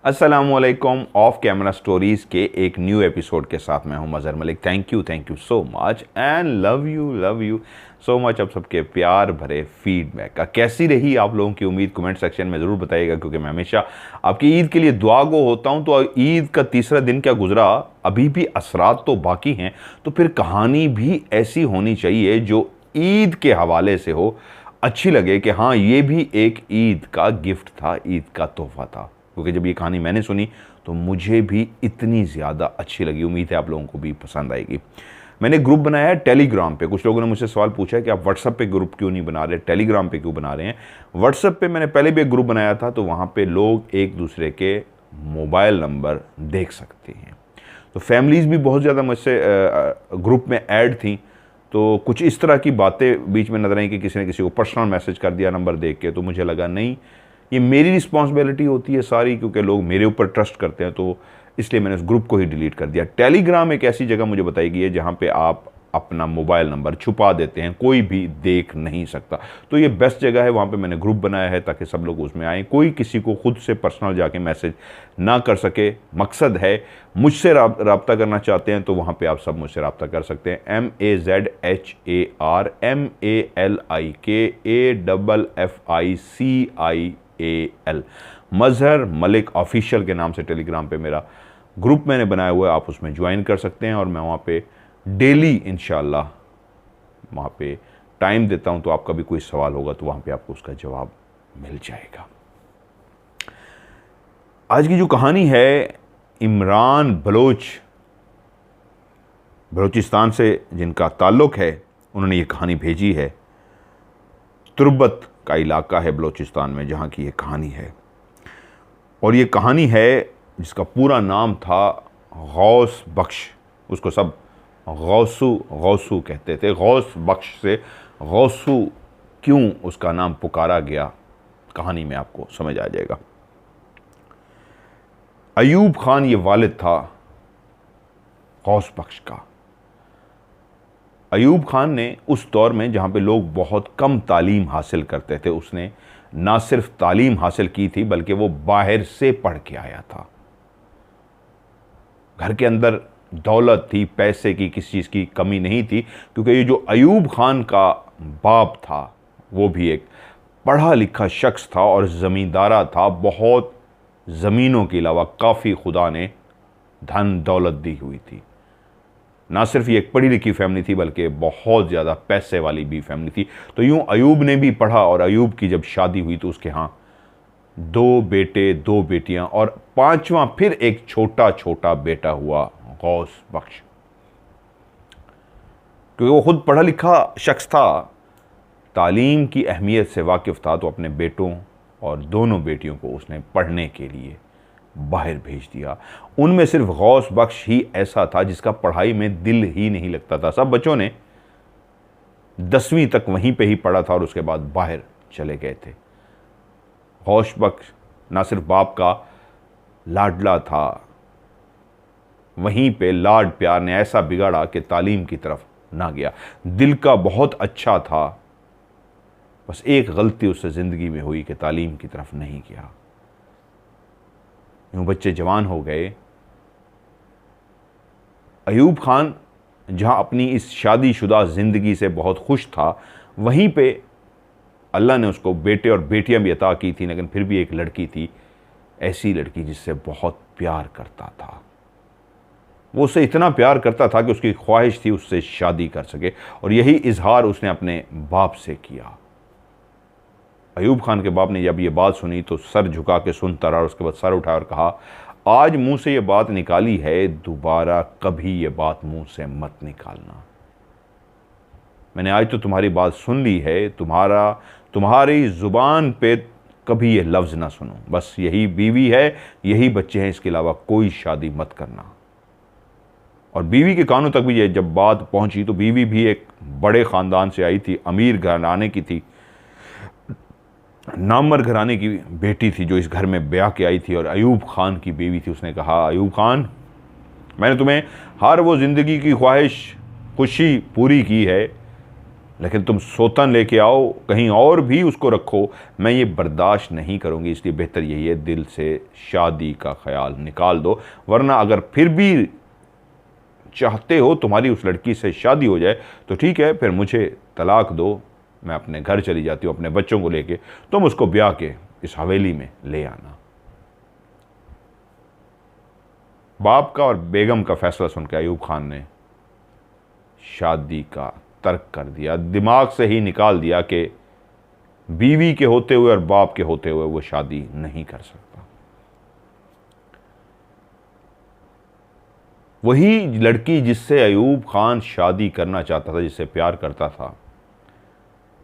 अस्सलामुअलैकुम। Of camera stories के एक न्यू एपिसोड के साथ मैं हूं Mazhar Malik. Thank you so much and love you so much. अब सबके प्यार भरे फीडबैक का कैसी रही आप लोगों की उम्मीद कमेंट सेक्शन में ज़रूर बताइएगा, क्योंकि मैं हमेशा आपकी ईद के लिए दुआ गो होता हूं। तो ईद का तीसरा दिन क्या गुजरा, अभी भी असरात तो बाकी हैं, तो फिर कहानी भी ऐसी होनी चाहिए जो ईद के हवाले से हो, अच्छी लगे कि हाँ ये भी एक ईद का गिफ्ट था, ईद का तोहफा था। क्योंकि जब ये कहानी मैंने सुनी तो मुझे भी इतनी ज़्यादा अच्छी लगी। उम्मीद है आप लोगों को भी पसंद आएगी। मैंने ग्रुप बनाया है टेलीग्राम पे। कुछ लोगों ने मुझसे सवाल पूछा है कि आप व्हाट्सएप पे ग्रुप क्यों नहीं बना रहे, टेलीग्राम पे क्यों बना रहे हैं। व्हाट्सएप पे मैंने पहले भी एक ग्रुप बनाया था, तो वहाँ पे लोग एक दूसरे के मोबाइल नंबर देख सकते हैं। तो फैमिलीज़ भी बहुत ज़्यादा मुझसे ग्रुप में ऐड थी, तो कुछ इस तरह की बातें बीच में नजर आई कि किसी ने किसी को पर्सनल मैसेज कर दिया नंबर देख के। तो मुझे लगा नहीं, ये मेरी रिस्पॉन्सिबिलिटी होती है सारी, क्योंकि लोग मेरे ऊपर ट्रस्ट करते हैं, तो इसलिए मैंने उस ग्रुप को ही डिलीट कर दिया। टेलीग्राम एक ऐसी जगह मुझे बताई गई है जहाँ पे आप अपना मोबाइल नंबर छुपा देते हैं, कोई भी देख नहीं सकता। तो ये बेस्ट जगह है, वहाँ पे मैंने ग्रुप बनाया है ताकि सब लोग उसमें आएँ, कोई किसी को खुद से पर्सनल जाके मैसेज ना कर सके। मकसद है मुझसे रब्ता करना चाहते हैं तो वहाँ पे आप सब मुझसे रब्ता कर सकते हैं। MAZHARMALIKAFFICIAL मज़हर मलिक ऑफिशियल के नाम से टेलीग्राम पे मेरा ग्रुप मैंने बनाया हुआ है। आप उसमें ज्वाइन कर सकते हैं और मैं वहाँ पे डेली इंशाल्लाह वहाँ पे टाइम देता हूँ। तो आपका भी कोई सवाल होगा तो वहाँ पे आपको उसका जवाब मिल जाएगा। आज की जो कहानी है, इमरान बलोचिस्तान से जिनका ताल्लुक़ है, उन्होंने ये कहानी भेजी है। तुर्बत का इलाका है बलोचिस्तान में जहाँ की ये कहानी है, और ये कहानी है जिसका पूरा नाम था गौस बख्श। उसको सब गौसू कहते थे। गौस बख्श से गौसू क्यों उसका नाम पुकारा गया, कहानी में आपको समझ आ जाएगा। अयूब खान ये वालिद था गौस बख्श का। अयूब खान ने उस दौर में जहाँ पे लोग बहुत कम तालीम हासिल करते थे, उसने ना सिर्फ तालीम हासिल की थी बल्कि वो बाहर से पढ़ के आया था। घर के अंदर दौलत थी, पैसे की किसी चीज़ की कमी नहीं थी, क्योंकि ये जो अयूब खान का बाप था वो भी एक पढ़ा लिखा शख्स था और ज़मींदारा था। बहुत ज़मीनों के अलावा काफ़ी खुदा ने धन दौलत दी हुई थी। ना सिर्फ ये एक पढ़ी लिखी फैमिली थी बल्कि बहुत ज़्यादा पैसे वाली भी फैमिली थी। तो यूँ अयूब ने भी पढ़ा, और अयूब की जब शादी हुई तो उसके यहाँ 2 बेटे 2 बेटियां और 5वां फिर एक छोटा छोटा बेटा हुआ, गौस बख्श। क्योंकि वो खुद पढ़ा लिखा शख्स था, तालीम की अहमियत से वाकिफ़ था, तो अपने बेटों और दोनों बेटियों को उसने पढ़ने के लिए बाहर भेज दिया। उनमें सिर्फ गौस बख्श ही ऐसा था जिसका पढ़ाई में दिल ही नहीं लगता था। सब बच्चों ने 10वीं तक वहीं पे ही पढ़ा था और उसके बाद बाहर चले गए थे। गौस बख्श ना सिर्फ बाप का लाडला था, वहीं पे लाड प्यार ने ऐसा बिगाड़ा कि तालीम की तरफ ना गया। दिल का बहुत अच्छा था, बस एक गलती उससे ज़िंदगी में हुई कि तालीम की तरफ नहीं गया। यूँ बच्चे जवान हो गए। अयूब खान जहाँ अपनी इस शादीशुदा ज़िंदगी से बहुत खुश था, वहीं पे अल्लाह ने उसको बेटे और बेटियां भी अता की थी, लेकिन फिर भी एक लड़की थी, ऐसी लड़की जिससे बहुत प्यार करता था। वो उससे इतना प्यार करता था कि उसकी ख्वाहिश थी उससे शादी कर सके, और यही इजहार उसने अपने बाप से किया। अयूब खान के बाप ने जब ये बात सुनी तो सर झुका के सुनता रहा, और उसके बाद सर उठाया और कहा, आज मुंह से ये बात निकाली है, दोबारा कभी ये बात मुंह से मत निकालना। मैंने आज तो तुम्हारी बात सुन ली है, तुम्हारी ज़ुबान पे कभी ये लफ्ज़ ना सुनो। बस यही बीवी है, यही बच्चे हैं, इसके अलावा कोई शादी मत करना। और बीवी के कानों तक भी ये जब बात पहुंची तो बीवी भी एक बड़े ख़ानदान से आई थी, अमीर घराने की थी, नामवर घराने की बेटी थी जो इस घर में ब्याह के आई थी और अयूब खान की बीवी थी। उसने कहा, अयूब खान, मैंने तुम्हें हर वो ज़िंदगी की ख्वाहिश खुशी पूरी की है लेकिन तुम सोतन लेके आओ, कहीं और भी उसको रखो, मैं ये बर्दाश्त नहीं करूँगी। इसलिए बेहतर यही है दिल से शादी का ख्याल निकाल दो, वरना अगर फिर भी चाहते हो तुम्हारी उस लड़की से शादी हो जाए तो ठीक है, फिर मुझे तलाक दो, मैं अपने घर चली जाती हूँ अपने बच्चों को लेके, तुम उसको ब्याह के इस हवेली में ले आना। बाप का और बेगम का फैसला सुनकर अयूब खान ने शादी का तर्क कर दिया, दिमाग से ही निकाल दिया कि बीवी के होते हुए और बाप के होते हुए वो शादी नहीं कर सकता। वही लड़की जिससे अयूब खान शादी करना चाहता था, जिससे प्यार करता था,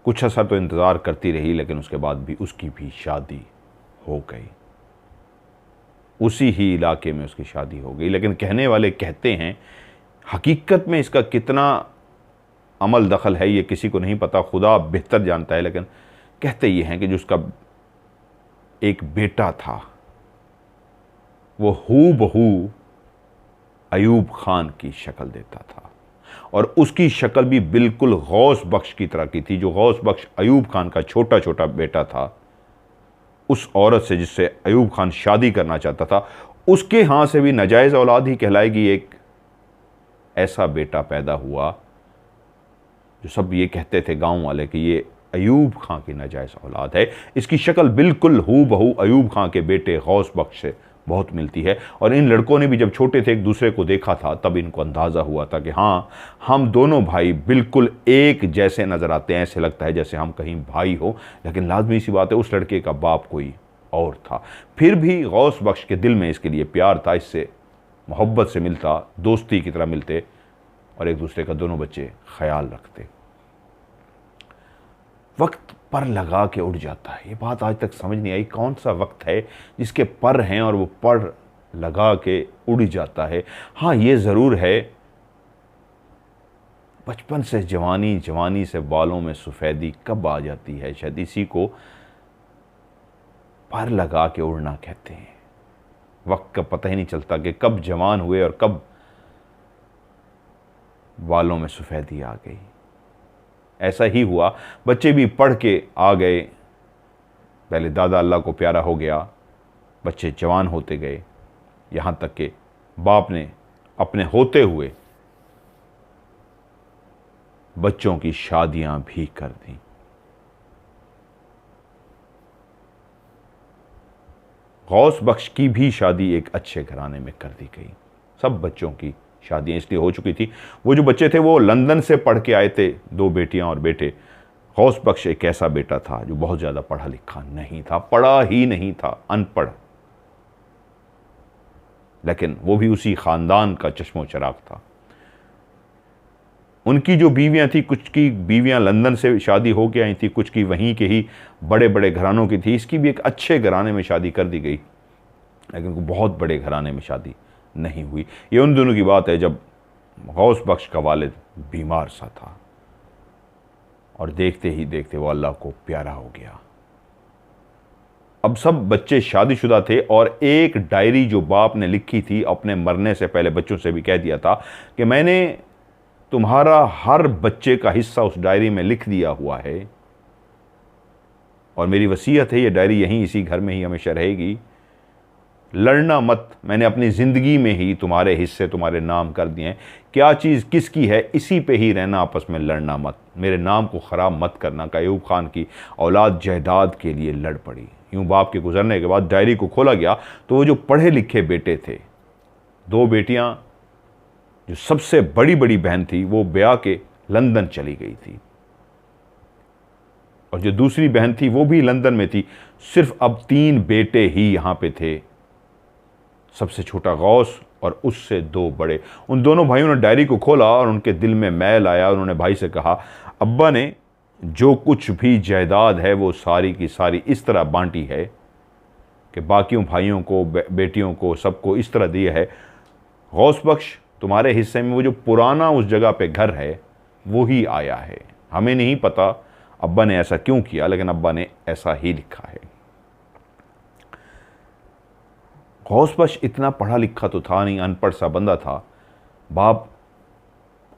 कुछ अर्सा तो इंतज़ार करती रही, लेकिन उसके बाद भी उसकी भी शादी हो गई। उसी ही इलाके में उसकी शादी हो गई। लेकिन कहने वाले कहते हैं, हकीकत में इसका कितना अमल दखल है ये किसी को नहीं पता, खुदा बेहतर जानता है। लेकिन कहते ये हैं कि जो उसका एक बेटा था वो हूबहू अयूब खान की शक्ल देता था, और उसकी शक्ल भी बिल्कुल गौस बख्श की तरह की थी। जो गौस बख्श अयूब खान का छोटा छोटा बेटा था, उस औरत से जिससे अयूब खान शादी करना चाहता था, उसके यहाँ से भी नाजायज़ औलाद ही कहलाएगी। एक ऐसा बेटा पैदा हुआ जो सब ये कहते थे गांव वाले कि ये अयूब खान की नाजायज़ औलाद है। इसकी शक्ल बिल्कुल हूबहू अयूब खान के बेटे गौस बख्श से बहुत मिलती है। और इन लड़कों ने भी जब छोटे थे एक दूसरे को देखा था, तब इनको अंदाज़ा हुआ था कि हाँ, हम दोनों भाई बिल्कुल एक जैसे नज़र आते हैं, ऐसे लगता है जैसे हम कहीं भाई हो। लेकिन लाजमी सी बात है, उस लड़के का बाप कोई और था। फिर भी गौस बख्श के दिल में इसके लिए प्यार था, इससे मोहब्बत से मिलता, दोस्ती की तरह मिलते, और एक दूसरे का दोनों बच्चे ख्याल रखते। वक्त पर लगा के उड़ जाता है। ये बात आज तक समझ नहीं आई, कौन सा वक्त है जिसके पर हैं और वो पर लगा के उड़ जाता है। हाँ, ये ज़रूर है, बचपन से जवानी, जवानी से बालों में सफ़ेदी कब आ जाती है, शायद इसी को पर लगा के उड़ना कहते हैं। वक्त का पता ही नहीं चलता कि कब जवान हुए और कब बालों में सफ़ेदी आ गई। ऐसा ही हुआ, बच्चे भी पढ़ के आ गए, पहले दादा अल्लाह को प्यारा हो गया, बच्चे जवान होते गए, यहाँ तक कि बाप ने अपने होते हुए बच्चों की शादियां भी कर दी। गौस बख्श की भी शादी एक अच्छे घराने में कर दी गई। सब बच्चों की शादियां इसलिए हो चुकी थी, वो जो बच्चे थे वो लंदन से पढ़ के आए थे, 2 बेटियां और बेटे। गौस बख्श एक ऐसा बेटा था जो बहुत ज़्यादा पढ़ा लिखा नहीं था, पढ़ा ही नहीं था, अनपढ़, लेकिन वो भी उसी ख़ानदान का चश्मो चराग था। उनकी जो बीवियां थी, कुछ की बीवियां लंदन से शादी हो के आई थी, कुछ की वहीं के ही बड़े बड़े घरानों की थी। इसकी भी एक अच्छे घराने में शादी कर दी गई, लेकिन बहुत बड़े घराने में शादी नहीं हुई। ये उन दोनों की बात है जब गौस बख्श का वालिद बीमार सा था, और देखते ही देखते वो अल्लाह को प्यारा हो गया। अब सब बच्चे शादीशुदा थे, और एक डायरी जो बाप ने लिखी थी अपने मरने से पहले, बच्चों से भी कह दिया था कि मैंने तुम्हारा हर बच्चे का हिस्सा उस डायरी में लिख दिया हुआ है, और मेरी वसीयत है ये डायरी यहीं इसी घर में ही हमेशा रहेगी। लड़ना मत, मैंने अपनी ज़िंदगी में ही तुम्हारे हिस्से तुम्हारे नाम कर दिए हैं, क्या चीज़ किसकी है इसी पे ही रहना, आपस में लड़ना मत, मेरे नाम को ख़राब मत करना। का अयूब खान की औलाद जायदाद के लिए लड़ पड़ी। यूँ बाप के गुजरने के बाद डायरी को खोला गया तो वो जो पढ़े लिखे बेटे थे, 2 बेटियां, जो सबसे बड़ी बड़ी बहन थी वो ब्याह के लंदन चली गई थी, और जो दूसरी बहन थी वो भी लंदन में थी। सिर्फ अब 3 बेटे ही यहाँ पे थे, सबसे छोटा गौस और उससे 2 बड़े। उन दोनों भाइयों ने डायरी को खोला और उनके दिल में मैल आया। उन्होंने भाई से कहा, अब्बा ने जो कुछ भी जायदाद है वो सारी की सारी इस तरह बांटी है कि बाकियों भाइयों को, बेटियों को, सबको इस तरह दिया है। गौस बख्श, तुम्हारे हिस्से में वो जो पुराना उस जगह पे घर है वो ही आया है। हमें नहीं पता अब्बा ने ऐसा क्यों किया, लेकिन अब्बा ने ऐसा ही लिखा है। गौस बख्श इतना पढ़ा लिखा तो था नहीं, अनपढ़ सा बंदा था। बाप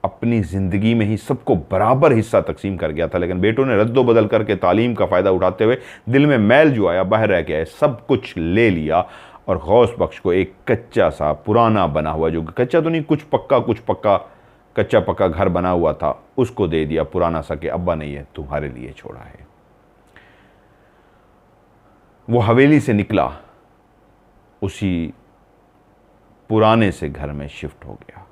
अपनी ज़िंदगी में ही सबको बराबर हिस्सा तकसीम कर गया था, लेकिन बेटों ने रद्दो बदल करके तालीम का फ़ायदा उठाते हुए दिल में मैल जो आया बाहर रह गया है, सब कुछ ले लिया और गौस बख्श को एक कच्चा सा पुराना बना हुआ, जो कच्चा तो नहीं कुछ पक्का कच्चा पक्का घर बना हुआ था, उसको दे दिया पुराना सा कि अब्बा ने ये तुम्हारे लिए छोड़ा है। वो हवेली से निकला, उसी पुराने से घर में शिफ्ट हो गया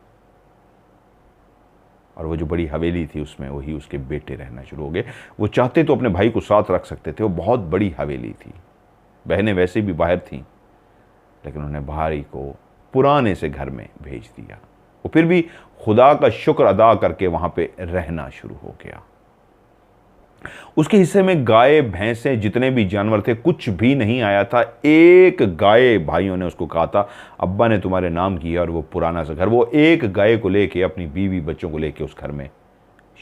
और वो जो बड़ी हवेली थी उसमें वही उसके बेटे रहना शुरू हो गए। वो चाहते तो अपने भाई को साथ रख सकते थे, वो बहुत बड़ी हवेली थी, बहनें वैसे भी बाहर थीं, लेकिन उन्होंने भाई को पुराने से घर में भेज दिया। वो फिर भी खुदा का शुक्र अदा करके वहां पे रहना शुरू हो गया। उसके हिस्से में गाय भैंसे जितने भी जानवर थे कुछ भी नहीं आया था। एक गाय भाइयों ने उसको कहा था अब्बा ने तुम्हारे नाम किया, और वो पुराना सा घर, वो एक गाय को लेके अपनी बीवी बच्चों को लेके उस घर में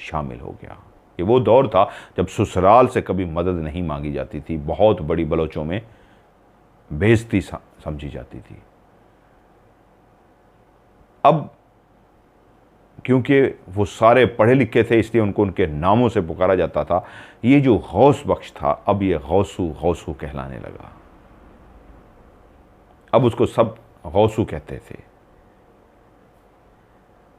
शामिल हो गया। ये वो दौर था जब ससुराल से कभी मदद नहीं मांगी जाती थी, बहुत बड़ी बलोचों में बेइज्जती समझी जाती थी। अब क्योंकि वो सारे पढ़े लिखे थे इसलिए उनको उनके नामों से पुकारा जाता था। ये जो गौस बख्श था अब ये गौसू गौसू कहलाने लगा। अब उसको सब गौसू कहते थे।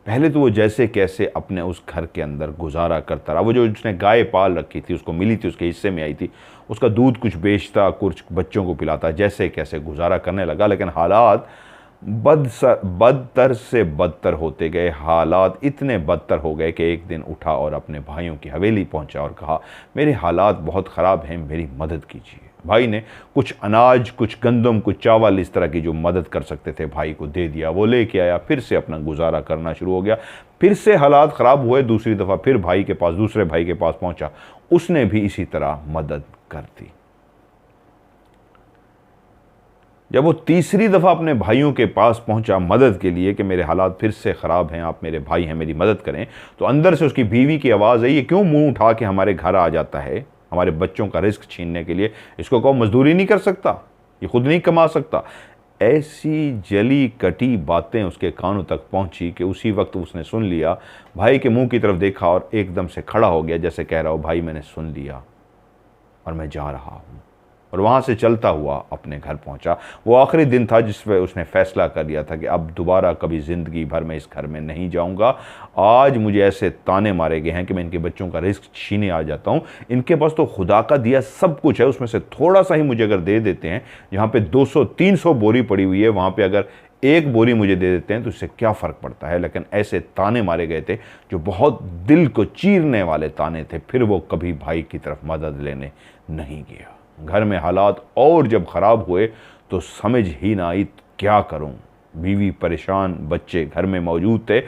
पहले तो वो जैसे कैसे अपने उस घर के अंदर गुजारा करता रहा। वो जो उसने गाय पाल रखी थी, उसको मिली थी, उसके हिस्से में आई थी, उसका दूध कुछ बेचता, कुछ बच्चों को पिलाता, जैसे कैसे गुजारा करने लगा। लेकिन हालात बदतर से बदतर होते गए। हालात इतने बदतर हो गए कि एक दिन उठा और अपने भाइयों की हवेली पहुंचा और कहा मेरे हालात बहुत ख़राब हैं, मेरी मदद कीजिए। भाई ने कुछ अनाज, कुछ गंदम, कुछ चावल, इस तरह की जो मदद कर सकते थे भाई को दे दिया। वो लेके आया, फिर से अपना गुजारा करना शुरू हो गया। फिर से हालात ख़राब हुए, दूसरी दफ़ा फिर भाई के पास, दूसरे भाई के पास पहुंचा, उसने भी इसी तरह मदद कर दी। जब वो तीसरी दफ़ा अपने भाइयों के पास पहुंचा मदद के लिए कि मेरे हालात फिर से ख़राब हैं, आप मेरे भाई हैं, मेरी मदद करें, तो अंदर से उसकी बीवी की आवाज़ आई, ये क्यों मुंह उठा के हमारे घर आ जाता है हमारे बच्चों का रिस्क छीनने के लिए? इसको कहो मजदूरी नहीं कर सकता, ये खुद नहीं कमा सकता। ऐसी जली कटी बातें उसके कानों तक पहुंची कि उसी वक्त उसने सुन लिया, भाई के मुंह की तरफ देखा और एकदम से खड़ा हो गया, जैसे कह रहा हो भाई मैंने सुन लिया और मैं जा रहा हूँ। और वहाँ से चलता हुआ अपने घर पहुँचा। वो आखिरी दिन था जिस पर उसने फ़ैसला कर लिया था कि अब दोबारा कभी ज़िंदगी भर में इस घर में नहीं जाऊँगा। आज मुझे ऐसे ताने मारे गए हैं कि मैं इनके बच्चों का रिस्क छीने आ जाता हूँ। इनके पास तो खुदा का दिया सब कुछ है, उसमें से थोड़ा सा ही मुझे अगर दे देते हैं, जहाँ पे 200-300 बोरी पड़ी हुई है, वहाँ पर अगर एक बोरी मुझे दे देते हैं तो इससे क्या फ़र्क पड़ता है। लेकिन ऐसे ताने मारे गए थे जो बहुत दिल को चीरने वाले ताने थे। फिर वो कभी भाई की तरफ मदद लेने नहीं गया। घर में हालात और जब ख़राब हुए तो समझ ही ना आई क्या करूं। बीवी परेशान, बच्चे घर में मौजूद थे।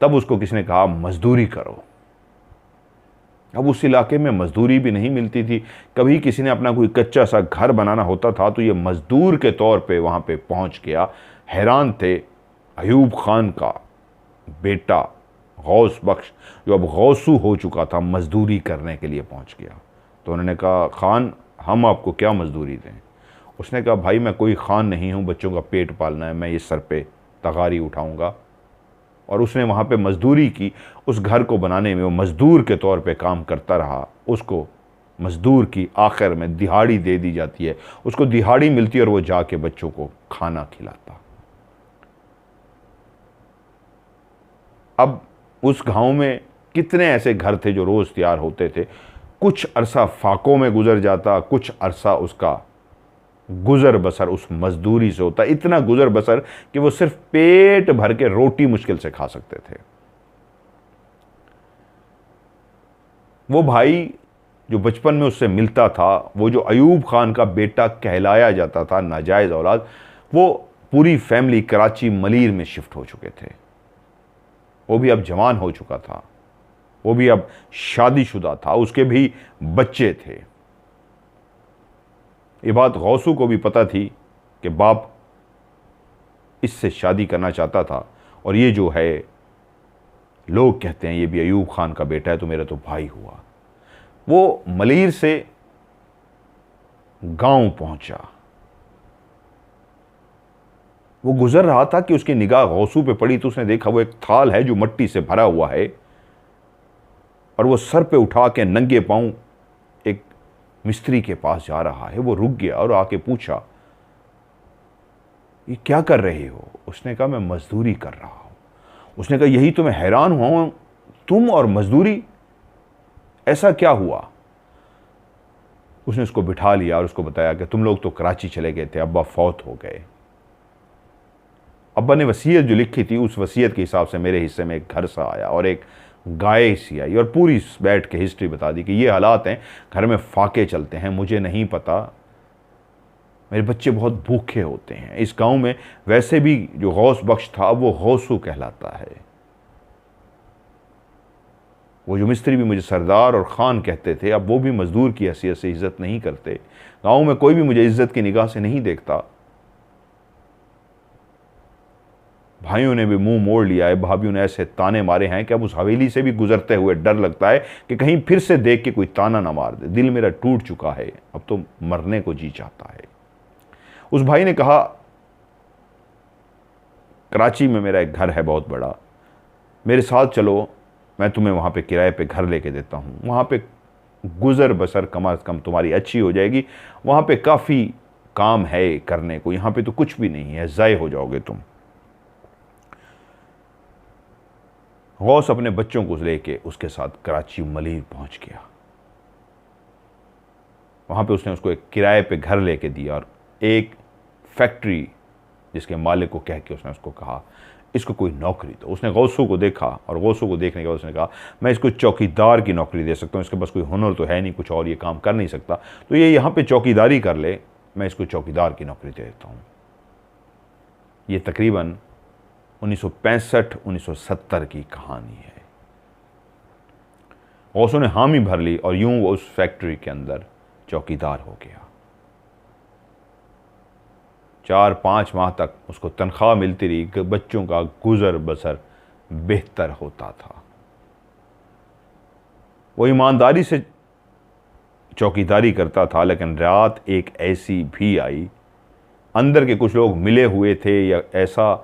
तब उसको किसने कहा मजदूरी करो। अब उस इलाके में मजदूरी भी नहीं मिलती थी। कभी किसी ने अपना कोई कच्चा सा घर बनाना होता था तो ये मजदूर के तौर पे वहाँ पे पहुँच गया। हैरान थे। अयूब खान का बेटा गौस बख्श, जो अब गौसू हो चुका था, मजदूरी करने के लिए पहुँच गया। तो उन्होंने कहा खान हम आपको क्या मजदूरी दें? उसने कहा भाई मैं कोई खान नहीं हूँ, बच्चों का पेट पालना है, मैं इस सर पे तगारी उठाऊंगा। और उसने वहाँ पे मजदूरी की। उस घर को बनाने में वो मजदूर के तौर पे काम करता रहा। उसको मजदूर की आखिर में दिहाड़ी दे दी जाती है, उसको दिहाड़ी मिलती है और वो जाके बच्चों को खाना खिलाता। अब उस गाँव में कितने ऐसे घर थे जो रोज़ तैयार होते थे। कुछ अरसा फाकों में गुजर जाता, कुछ अरसा उसका गुजर बसर उस मजदूरी से होता। इतना गुजर बसर कि वो सिर्फ पेट भर के रोटी मुश्किल से खा सकते थे। वो भाई जो बचपन में उससे मिलता था, वो जो अयूब खान का बेटा कहलाया जाता था, नाजायज़ औलाद, वो पूरी फैमिली कराची मलीर में शिफ्ट हो चुके थे। वो भी अब जवान हो चुका था, वो भी अब शादीशुदा था, उसके भी बच्चे थे। ये बात गौसू को भी पता थी कि बाप इससे शादी करना चाहता था और ये जो है लोग कहते हैं ये भी अयूब खान का बेटा है, तो मेरा तो भाई हुआ। वो मलीर से गांव पहुंचा। वो गुजर रहा था कि उसकी निगाह गौसू पे पड़ी तो उसने देखा वो एक थाल है जो मिट्टी से भरा हुआ है, और वो सर पे उठा के नंगे पांव एक मिस्त्री के पास जा रहा है। वो रुक गया और आके पूछा, ये क्या कर रहे हो? उसने कहा, मैं मजदूरी कर रहा हूं। उसने कहा, यही तो मैं हैरान हुआ हूं, तुम और मजदूरी, ऐसा क्या हुआ? उसने उसको बिठा लिया और उसको बताया कि तुम लोग तो कराची चले गए थे, अब्बा फौत हो गए। अब्बा ने वसीयत जो लिखी थी उस वसीयत के हिसाब से मेरे हिस्से में एक घर सा आया और एक गाय सी आई, और पूरी बैठ के हिस्ट्री बता दी कि ये हालात हैं, घर में फाके चलते हैं, मुझे नहीं पता, मेरे बच्चे बहुत भूखे होते हैं। इस गांव में वैसे भी जो गौस बख्श था अब वो गौसू कहलाता है। वो जो मिस्त्री भी मुझे सरदार और खान कहते थे, अब वो भी मजदूर की हैसियत से इज्जत नहीं करते। गांव में कोई भी मुझे इज्जत की निगाह से नहीं देखता। भाइयों ने भी मुंह मोड़ लिया है, भाभीयों ने ऐसे ताने मारे हैं कि अब उस हवेली से भी गुजरते हुए डर लगता है कि कहीं फिर से देख के कोई ताना ना मार दे। दिल मेरा टूट चुका है, अब तो मरने को जी चाहता है। उस भाई ने कहा, कराची में मेरा एक घर है बहुत बड़ा, मेरे साथ चलो, मैं तुम्हें वहाँ पे किराए पे घर लेके देता हूँ। वहाँ पे गुजर बसर कम से कम तुम्हारी अच्छी हो जाएगी। वहाँ पे काफ़ी काम है करने को, यहाँ पे तो कुछ भी नहीं है, ज़ाय हो जाओगे तुम। गौस अपने बच्चों को लेके उसके साथ कराची मलीर पहुँच गया। वहाँ पे उसने उसको एक किराए पे घर लेके दिया और एक फैक्ट्री जिसके मालिक को कह के उसने उसको कहा, इसको कोई नौकरी दो। उसने गौसू को देखा और गौसू को देखने के बाद उसने कहा, मैं इसको चौकीदार की नौकरी दे सकता हूँ, इसके पास कोई हुनर तो है नहीं, कुछ और ये काम कर नहीं सकता, तो ये यहाँ पे चौकीदारी कर ले, मैं इसको चौकीदार की नौकरी दे देता हूँ। ये तकरीबन 1965-1970 की कहानी है। गौसू ने हामी भर ली और यूं वो उस फैक्ट्री के अंदर चौकीदार हो गया। 4-5 माह तक उसको तनख्वाह मिलती रही, बच्चों का गुजर बसर बेहतर होता था। वो ईमानदारी से चौकीदारी करता था, लेकिन रात एक ऐसी भी आई, अंदर के कुछ लोग मिले हुए थे या ऐसा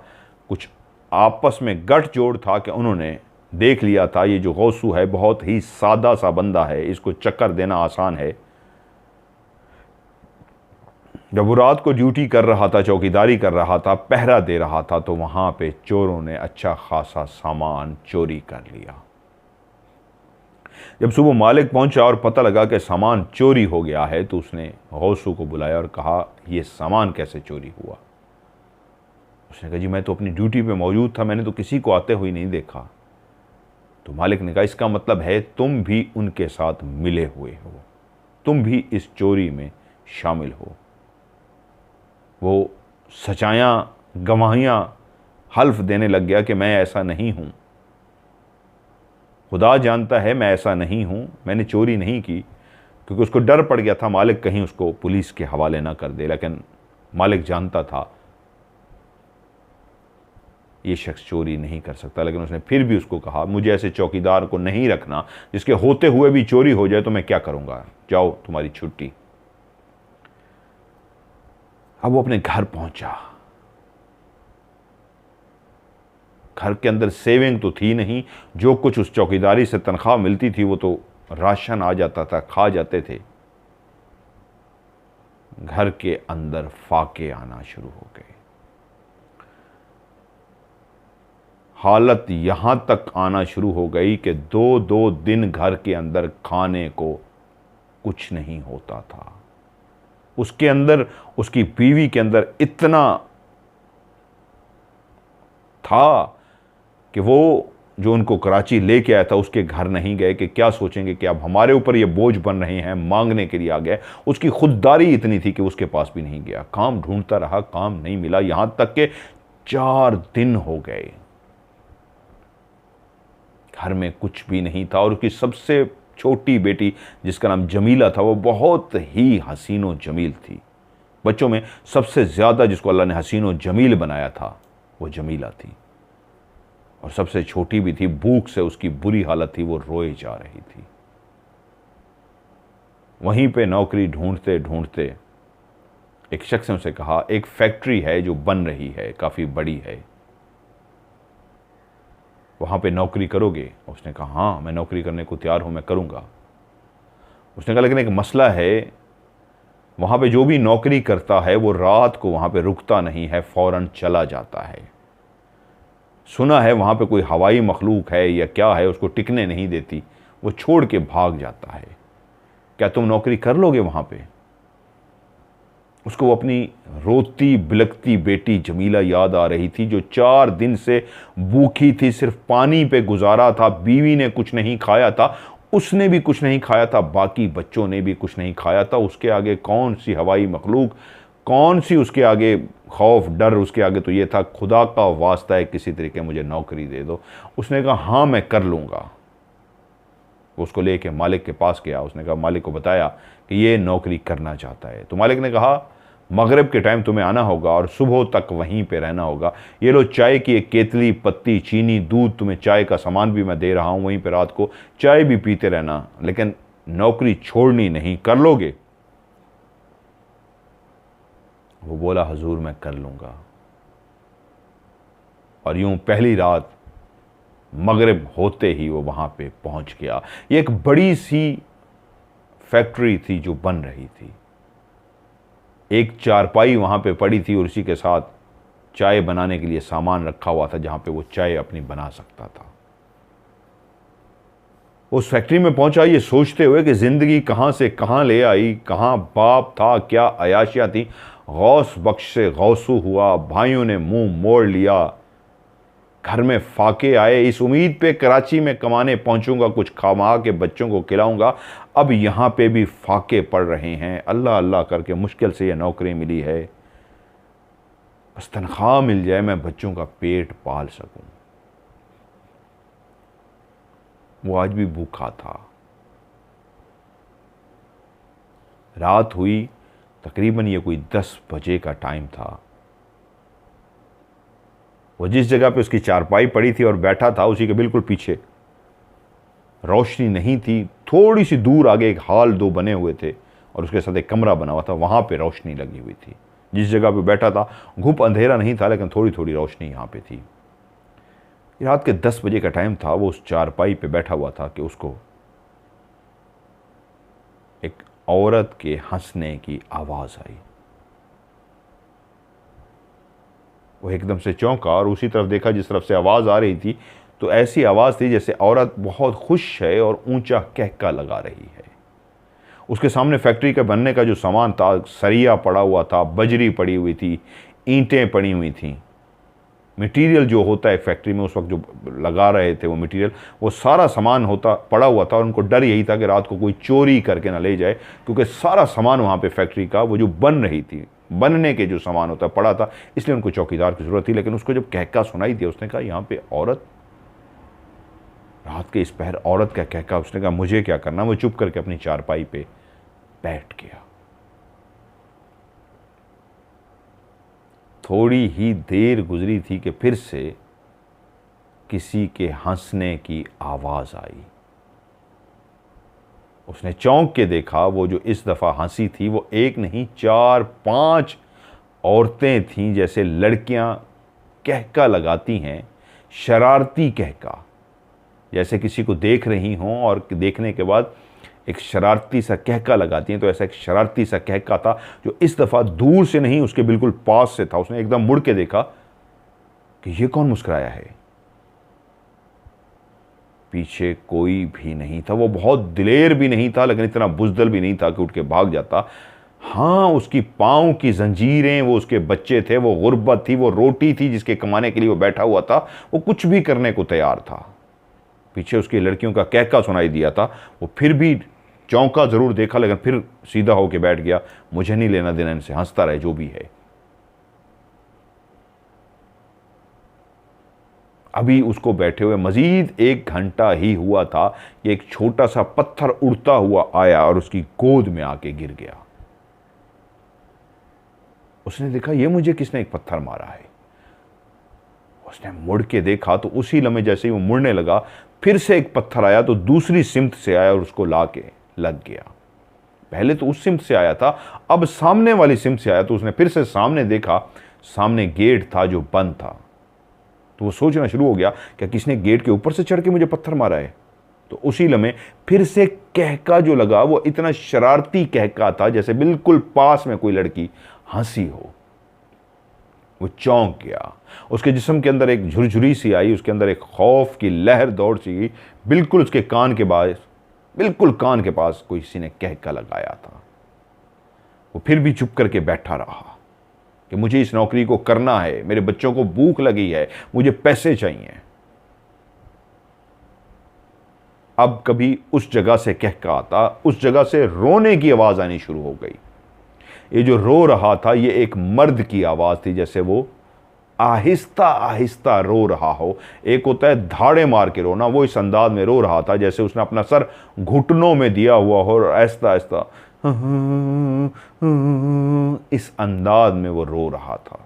कुछ आपस में गठजोड़ था कि उन्होंने देख लिया था ये जो गौसू है बहुत ही सादा सा बंदा है, इसको चक्कर देना आसान है। जब वो रात को ड्यूटी कर रहा था, चौकीदारी कर रहा था, पहरा दे रहा था, तो वहाँ पे चोरों ने अच्छा खासा सामान चोरी कर लिया। जब सुबह मालिक पहुंचा और पता लगा कि सामान चोरी हो गया है, तो उसने गौसू को बुलाया और कहा, ये सामान कैसे चोरी हुआ? उसने कहा, जी मैं तो अपनी ड्यूटी पे मौजूद था, मैंने तो किसी को आते हुए नहीं देखा। तो मालिक ने कहा, इसका मतलब है तुम भी उनके साथ मिले हुए हो, तुम भी इस चोरी में शामिल हो। वो सचायाँ गवाहियाँ हल्फ देने लग गया कि मैं ऐसा नहीं हूँ, खुदा जानता है मैं ऐसा नहीं हूँ, मैंने चोरी नहीं की, क्योंकि उसको डर पड़ गया था मालिक कहीं उसको पुलिस के हवाले ना कर दे। लेकिन मालिक जानता था ये शख्स चोरी नहीं कर सकता, लेकिन उसने फिर भी उसको कहा, मुझे ऐसे चौकीदार को नहीं रखना जिसके होते हुए भी चोरी हो जाए तो मैं क्या करूँगा, जाओ तुम्हारी छुट्टी। अब वो अपने घर पहुंचा। घर के अंदर सेविंग तो थी नहीं, जो कुछ उस चौकीदारी से तनख्वाह मिलती थी वो तो राशन आ जाता था, खा जाते थे। घर के अंदर फाके आना शुरू हो गए। हालत यहां तक आना शुरू हो गई कि 2-2 दिन घर के अंदर खाने को कुछ नहीं होता था। उसके अंदर, उसकी बीवी के अंदर इतना था कि वो जो उनको कराची लेके आया था उसके घर नहीं गए कि क्या सोचेंगे कि अब हमारे ऊपर ये बोझ बन रहे हैं, मांगने के लिए आ गए। उसकी खुददारी इतनी थी कि उसके पास भी नहीं गया, काम ढूंढता रहा, काम नहीं मिला, यहां तक कि 4 दिन हो गए, घर में कुछ भी नहीं था। और उसकी सबसे छोटी बेटी जिसका नाम जमीला था, वो बहुत ही हसीनो जमील थी। बच्चों में सबसे ज़्यादा जिसको अल्लाह ने हसीनो जमील बनाया था वो जमीला थी, और सबसे छोटी भी थी। भूख से उसकी बुरी हालत थी, वो रोए जा रही थी। वहीं पे नौकरी ढूंढते ढूंढते एक शख्स ने उसे कहा, एक फैक्ट्री है जो बन रही है, काफ़ी बड़ी है, वहाँ पे नौकरी करोगे? उसने कहा हाँ, मैं नौकरी करने को तैयार हूँ, मैं करूँगा। उसने कहा लेकिन एक मसला है, वहाँ पे जो भी नौकरी करता है वो रात को वहाँ पे रुकता नहीं है, फ़ौरन चला जाता है। सुना है वहाँ पे कोई हवाई मखलूक है या क्या है, उसको टिकने नहीं देती, वो छोड़ के भाग जाता है। क्या तुम नौकरी कर लोगे वहाँ पे? उसको वो अपनी रोती बिलखती बेटी जमीला याद आ रही थी, जो 4 दिन से भूखी थी, सिर्फ पानी पे गुजारा था। बीवी ने कुछ नहीं खाया था, उसने भी कुछ नहीं खाया था, बाकी बच्चों ने भी कुछ नहीं खाया था। उसके आगे कौन सी हवाई मखलूक, कौन सी उसके आगे खौफ डर, उसके आगे तो ये था खुदा का वास्ता है किसी तरीके मुझे नौकरी दे दो। उसने कहा हाँ मैं कर लूँगा। उसको लेके मालिक के पास गया। उसने कहा, मालिक को बताया कि ये नौकरी करना चाहता है। तो मालिक ने कहा मगरिब के टाइम तुम्हें आना होगा और सुबह तक वहीं पे रहना होगा। ये लो चाय की एक केतली, पत्ती, चीनी, दूध, तुम्हें चाय का सामान भी मैं दे रहा हूँ, वहीं पे रात को चाय भी पीते रहना, लेकिन नौकरी छोड़नी नहीं, कर लोगे? वो बोला हजूर मैं कर लूँगा। और यूं पहली रात मगरिब होते ही वो वहाँ पे पहुँच गया। ये एक बड़ी सी फैक्ट्री थी जो बन रही थी। एक चारपाई वहाँ पे पड़ी थी और उसी के साथ चाय बनाने के लिए सामान रखा हुआ था, जहाँ पे वो चाय अपनी बना सकता था। उस फैक्ट्री में पहुंचा ये सोचते हुए कि ज़िंदगी कहाँ से कहाँ ले आई, कहाँ बाप था, क्या अयाशियाँ थी। गौस बख्श से गौसू हुआ, भाइयों ने मुंह मोड़ लिया, घर में फाके आए, इस उम्मीद पे कराची में कमाने पहुंचूंगा, कुछ कमा के बच्चों को खिलाऊंगा। अब यहाँ पे भी फाके पड़ रहे हैं। अल्लाह अल्लाह करके मुश्किल से यह नौकरी मिली है, बस तनख्वाह मिल जाए, मैं बच्चों का पेट पाल सकूं। वो आज भी भूखा था। रात हुई, तकरीबन ये कोई 10 बजे का टाइम था। वो जिस जगह पे उसकी चारपाई पड़ी थी और बैठा था, उसी के बिल्कुल पीछे रोशनी नहीं थी। थोड़ी सी दूर आगे एक हाल 2 बने हुए थे और उसके साथ एक कमरा बना हुआ था, वहाँ पे रोशनी लगी हुई थी। जिस जगह पे बैठा था घुप अंधेरा नहीं था, लेकिन थोड़ी थोड़ी रोशनी यहाँ पे थी। रात के 10 बजे का टाइम था। वो उस चारपाई पे बैठा हुआ था कि उसको एक औरत के हंसने की आवाज़ आई। वो एकदम से चौंका और उसी तरफ देखा जिस तरफ से आवाज़ आ रही थी। तो ऐसी आवाज़ थी जैसे औरत बहुत खुश है और ऊंचा कहका लगा रही है। उसके सामने फैक्ट्री के बनने का जो सामान था, सरिया पड़ा हुआ था, बजरी पड़ी हुई थी, ईंटें पड़ी हुई थी। मटेरियल जो होता है फैक्ट्री में उस वक्त जो लगा रहे थे वो मटेरियल, वो सारा सामान होता पड़ा हुआ था। और उनको डर यही था कि रात को कोई चोरी करके ना ले जाए, क्योंकि सारा सामान वहाँ पे फैक्ट्री का वो जो बन रही थी, बनने के जो सामान होता पड़ा था, इसलिए उनको चौकीदार की ज़रूरत थी। लेकिन उसको जब कहका सुनाई दिया, उसने कहा यहाँ पे औरत, रात के इस पहर औरत का कहका। उसने कहा मुझे क्या करना। वो चुप करके अपनी चारपाई पे बैठ गया। थोड़ी ही देर गुजरी थी कि फिर से किसी के हंसने की आवाज़ आई। उसने चौंक के देखा, वो जो इस दफ़ा हंसी थी वो एक नहीं 4-5 औरतें थीं, जैसे लड़कियां कहका लगाती हैं, शरारती कहका, जैसे किसी को देख रही हों और देखने के बाद एक शरारती सा कहका लगाती हैं। तो ऐसा एक शरारती सा कहका था जो इस दफ़ा दूर से नहीं, उसके बिल्कुल पास से था। उसने एकदम मुड़ के देखा कि ये कौन मुस्कुराया है। पीछे कोई भी नहीं था। वो बहुत दिलेर भी नहीं था, लेकिन इतना बुज़दिल भी नहीं था कि उठ के भाग जाता। हाँ, उसकी पाँव की जंजीरें, वो उसके बच्चे थे, वो गुर्बत थी, वो रोटी थी जिसके कमाने के लिए वो बैठा हुआ था। वो कुछ भी करने को तैयार था। पीछे उसकी लड़कियों का कहका सुनाई दिया था। वो फिर भी चौंका ज़रूर, देखा, लेकिन फिर सीधा होके बैठ गया। मुझे नहीं लेना देना इनसे, हंसता रहे जो भी है। अभी उसको बैठे हुए मजीद 1 घंटा ही हुआ था कि एक छोटा सा पत्थर उड़ता हुआ आया और उसकी गोद में आके गिर गया। उसने देखा ये मुझे किसने एक पत्थर मारा है। उसने मुड़ के देखा तो उसी लम्हे जैसे ही वो मुड़ने लगा, फिर से एक पत्थर आया तो दूसरी सिमत से आया और उसको ला के लग गया। पहले तो उस सिमत से आया था, अब सामने वाली सिमत से आया। तो उसने फिर से सामने देखा, सामने गेट था जो बंद था। तो वो सोचना शुरू हो गया क्या किसने गेट के ऊपर से चढ़ के मुझे पत्थर मारा है। तो उसी लम्हे फिर से कहका जो लगा, वो इतना शरारती कहका था जैसे बिल्कुल पास में कोई लड़की हंसी हो। वो चौंक गया, उसके जिस्म के अंदर एक झुरझुरी सी आई, उसके अंदर एक खौफ की लहर दौड़ सी गई। बिल्कुल उसके कान के पास, बिल्कुल कान के पास कोई किसी ने कहका लगाया था। वो फिर भी चुप करके बैठा रहा कि मुझे इस नौकरी को करना है, मेरे बच्चों को भूख लगी है, मुझे पैसे चाहिए। अब कभी उस जगह से कहका आता, उस जगह से रोने की आवाज आनी शुरू हो गई। ये जो रो रहा था ये एक मर्द की आवाज थी, जैसे वो आहिस्ता आहिस्ता रो रहा हो। एक होता है धाड़े मार के रोना, वो इस अंदाज में रो रहा था जैसे उसने अपना सर घुटनों में दिया हुआ हो और आहिस्ता आहिस्ता इस अंदाज में वो रो रहा था।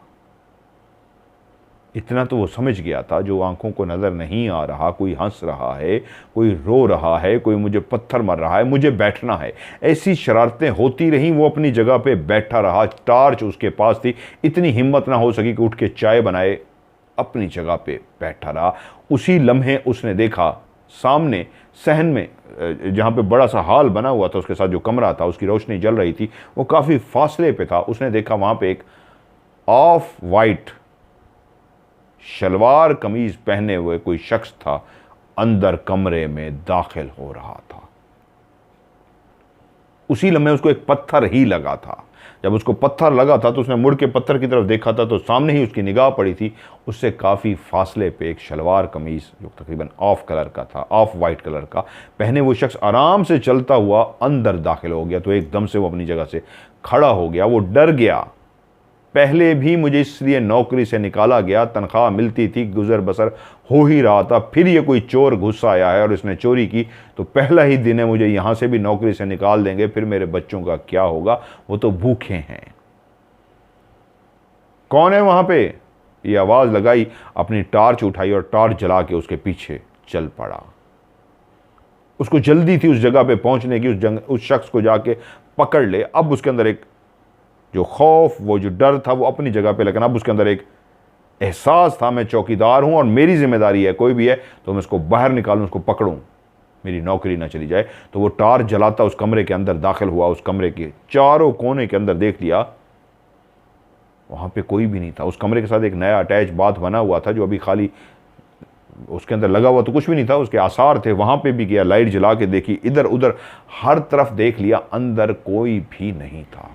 इतना तो वो समझ गया था, जो आंखों को नज़र नहीं आ रहा, कोई हंस रहा है, कोई रो रहा है, कोई मुझे पत्थर मार रहा है, मुझे बैठना है। ऐसी शरारतें होती रहीं, वो अपनी जगह पे बैठा रहा। टार्च उसके पास थी, इतनी हिम्मत ना हो सकी कि उठ के चाय बनाए, अपनी जगह पे बैठा रहा। उसी लम्हे उसने देखा सामने सहन में, जहाँ पे बड़ा सा हॉल बना हुआ था, उसके साथ जो कमरा था उसकी रोशनी जल रही थी, वो काफ़ी फासले पे था। उसने देखा वहाँ पे एक ऑफ वाइट शलवार कमीज पहने हुए कोई शख्स था, अंदर कमरे में दाखिल हो रहा था। उसी लम्हे उसको एक पत्थर ही लगा था। जब उसको पत्थर लगा था तो उसने मुड़ के पत्थर की तरफ देखा था, तो सामने ही उसकी निगाह पड़ी थी। उससे काफ़ी फासले पे एक शलवार कमीज जो तकरीबन ऑफ कलर का था, ऑफ वाइट कलर का पहने वो शख्स आराम से चलता हुआ अंदर दाखिल हो गया। तो एकदम से वो अपनी जगह से खड़ा हो गया। वो डर गया, पहले भी मुझे इसलिए नौकरी से निकाला गया, तनख्वाह मिलती थी, गुजर बसर हो ही रहा था, फिर ये कोई चोर घुस आया है और इसने चोरी की, तो पहला ही दिन है मुझे यहाँ से भी नौकरी से निकाल देंगे, फिर मेरे बच्चों का क्या होगा, वो तो भूखे हैं। कौन है वहां पे? ये आवाज़ लगाई, अपनी टार्च उठाई और टार्च जला के उसके पीछे चल पड़ा। उसको जल्दी थी उस जगह पे पहुंचने की, उस शख्स को जाके पकड़ ले। अब उसके अंदर एक जो खौफ, वो जो डर था, वो अपनी जगह पे, लेकिन अब उसके अंदर एक एहसास था, मैं चौकीदार हूं और मेरी जिम्मेदारी है, कोई भी है तो मैं उसको बाहर निकालूं, उसको पकड़ूं, मेरी नौकरी ना चली जाए। तो वो टार्च जलाता उस कमरे के अंदर दाखिल हुआ। उस कमरे के चारों कोने के अंदर देख लिया, वहां पे कोई भी नहीं था। उस कमरे के साथ एक नया अटैच बाथ बना हुआ था जो अभी खाली, उसके अंदर लगा हुआ तो कुछ भी नहीं था, उसके आसार थे। वहां पे भी गया, लाइट जला के देखी, इधर उधर हर तरफ देख लिया, अंदर कोई भी नहीं था।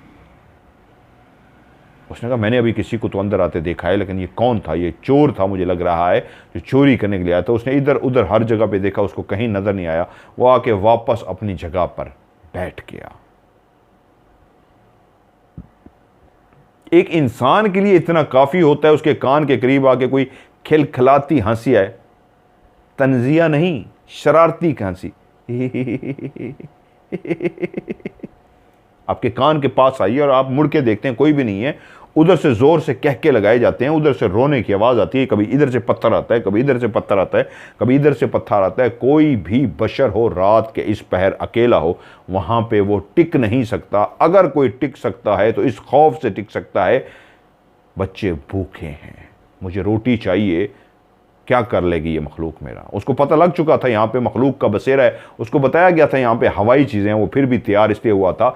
उसने कहा मैंने अभी किसी को तो अंदर आते देखा है, लेकिन ये कौन था? ये चोर था मुझे लग रहा है, जो चोरी करने के लिए आया था। उसने इधर उधर हर जगह पे देखा, उसको कहीं नजर नहीं आया। वो आके वापस अपनी जगह पर बैठ गया। एक इंसान के लिए इतना काफी होता है उसके कान के करीब आके कोई खिलखिलाती हंसी आए, तंजिया नहीं, शरारती हंसी आपके कान के पास आई और आप मुड़ के देखते हैं कोई भी नहीं है। उधर से जोर से कहके लगाए जाते हैं, उधर से रोने की आवाज़ आती है, कभी इधर से पत्थर आता है, कभी इधर से पत्थर आता है, कभी इधर से पत्थर आता है। कोई भी बशर हो, रात के इस पहर अकेला हो, वहाँ पे वो टिक नहीं सकता। अगर कोई टिक सकता है तो इस खौफ से टिक सकता है, बच्चे भूखे हैं, मुझे रोटी चाहिए, क्या कर लेगी ये मखलूक मेरा। उसको पता लग चुका था यहाँ पे मखलूक का बसेरा है, उसको बताया गया था यहाँ पे हवाई चीज़ें हैं, वो फिर भी तैयार इसलिए हुआ था,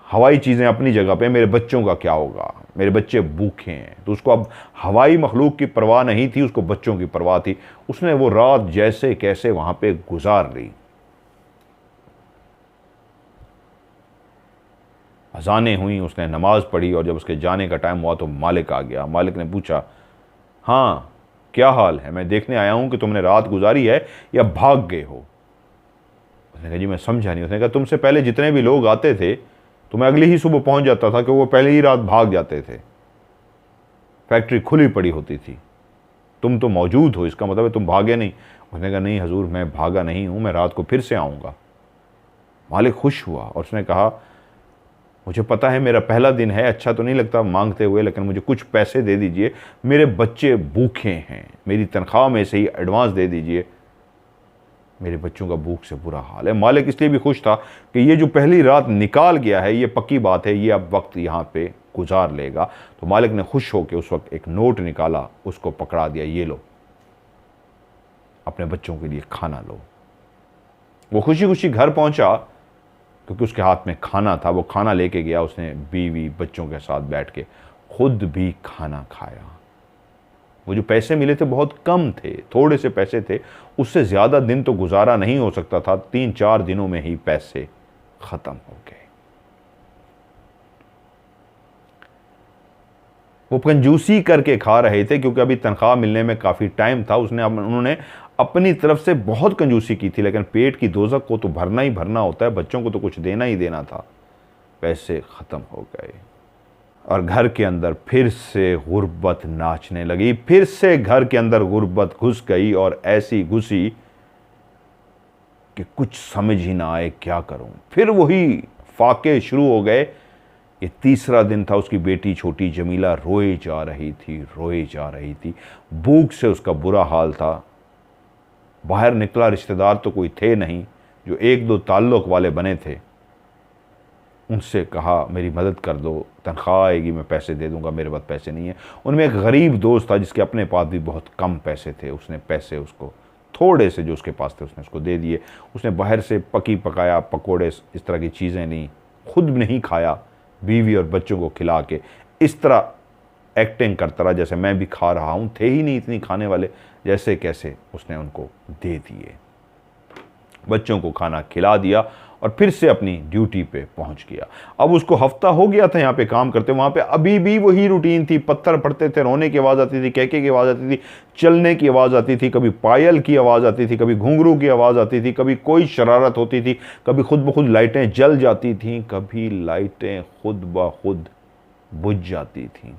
हवाई चीज़ें अपनी जगह पे, मेरे बच्चों का क्या होगा, मेरे बच्चे भूखे हैं। तो उसको अब हवाई मखलूक की परवाह नहीं थी, उसको बच्चों की परवाह थी। उसने वो रात जैसे कैसे वहाँ पे गुजार ली। अजानें हुई, उसने नमाज पढ़ी और जब उसके जाने का टाइम हुआ तो मालिक आ गया। मालिक ने पूछा, हाँ क्या हाल है, मैं देखने आया हूँ कि तुमने रात गुजारी है या भाग गए हो। उसने कहा जी मैं समझा नहीं। उसने कहा तुमसे पहले जितने भी लोग आते थे तो मैं अगली ही सुबह पहुंच जाता था कि वो पहले ही रात भाग जाते थे, फैक्ट्री खुली पड़ी होती थी, तुम तो मौजूद हो, इसका मतलब है तुम भागे नहीं। उसने कहा नहीं हजूर मैं भागा नहीं हूं, मैं रात को फिर से आऊँगा। मालिक खुश हुआ और उसने कहा मुझे पता है मेरा पहला दिन है, अच्छा तो नहीं लगता मांगते हुए, लेकिन मुझे कुछ पैसे दे दीजिए, मेरे बच्चे भूखे हैं, मेरी तनख्वाह में से ही एडवांस दे दीजिए, मेरे बच्चों का भूख से बुरा हाल है। मालिक इसलिए भी खुश था कि ये जो पहली रात निकाल गया है, ये पक्की बात है, ये अब वक्त यहाँ पे गुजार लेगा। तो मालिक ने खुश होकर उस वक्त एक नोट निकाला, उसको पकड़ा दिया, ये लो, अपने बच्चों के लिए खाना लो। वो खुशी खुशी घर पहुंचा क्योंकि उसके हाथ में खाना था। वो खाना लेके गया, उसने बीवी बच्चों के साथ बैठ के खुद भी खाना खाया। वो जो पैसे मिले थे बहुत कम थे, थोड़े से पैसे थे, उससे ज़्यादा दिन तो गुजारा नहीं हो सकता था। 3-4 दिनों में ही पैसे ख़त्म हो गए। वो कंजूसी करके खा रहे थे क्योंकि अभी तनख्वाह मिलने में काफ़ी टाइम था। उन्होंने अपनी तरफ से बहुत कंजूसी की थी, लेकिन पेट की दोजक को तो भरना ही भरना होता है, बच्चों को तो कुछ देना ही देना था। पैसे ख़त्म हो गए और घर के अंदर फिर से गुर्बत नाचने लगी। फिर से घर के अंदर गुर्बत घुस गई और ऐसी घुसी कि कुछ समझ ही ना आए क्या करूं। फिर वही फाके शुरू हो गए। ये तीसरा दिन था। उसकी बेटी छोटी जमीला रोए जा रही थी, रोए जा रही थी। भूख से उसका बुरा हाल था। बाहर निकला रिश्तेदार तो कोई थे नहीं, जो 1-2 ताल्लुक वाले बने थे, उनसे कहा मेरी मदद कर दो, तनख्वाह आएगी मैं पैसे दे दूंगा, मेरे पास पैसे नहीं है। उनमें एक गरीब दोस्त था जिसके अपने पास भी बहुत कम पैसे थे। उसने पैसे उसको थोड़े से जो उसके पास थे उसने उसको दे दिए। उसने बाहर से पकी पकाया पकोड़े इस तरह की चीज़ें ली, खुद नहीं खाया, बीवी और बच्चों को खिला के इस तरह एक्टिंग करता रहा जैसे मैं भी खा रहा हूँ। थे ही नहीं इतनी खाने वाले, जैसे कैसे उसने उनको दे दिए। बच्चों को खाना खिला दिया और फिर से अपनी ड्यूटी पे पहुंच गया। अब उसको हफ्ता हो गया था यहाँ पे काम करते, वहाँ पे अभी भी वही रूटीन थी। पत्थर पड़ते थे, रोने की आवाज़ आती थी, कहके की आवाज़ आती थी, चलने की आवाज़ आती थी, कभी पायल की आवाज़ आती थी, कभी घुंघरू की आवाज़ आती थी, कभी कोई शरारत होती थी, कभी खुद ब खुद लाइटें जल जाती थीं, कभी लाइटें खुद ब खुद बुझ जाती थीं।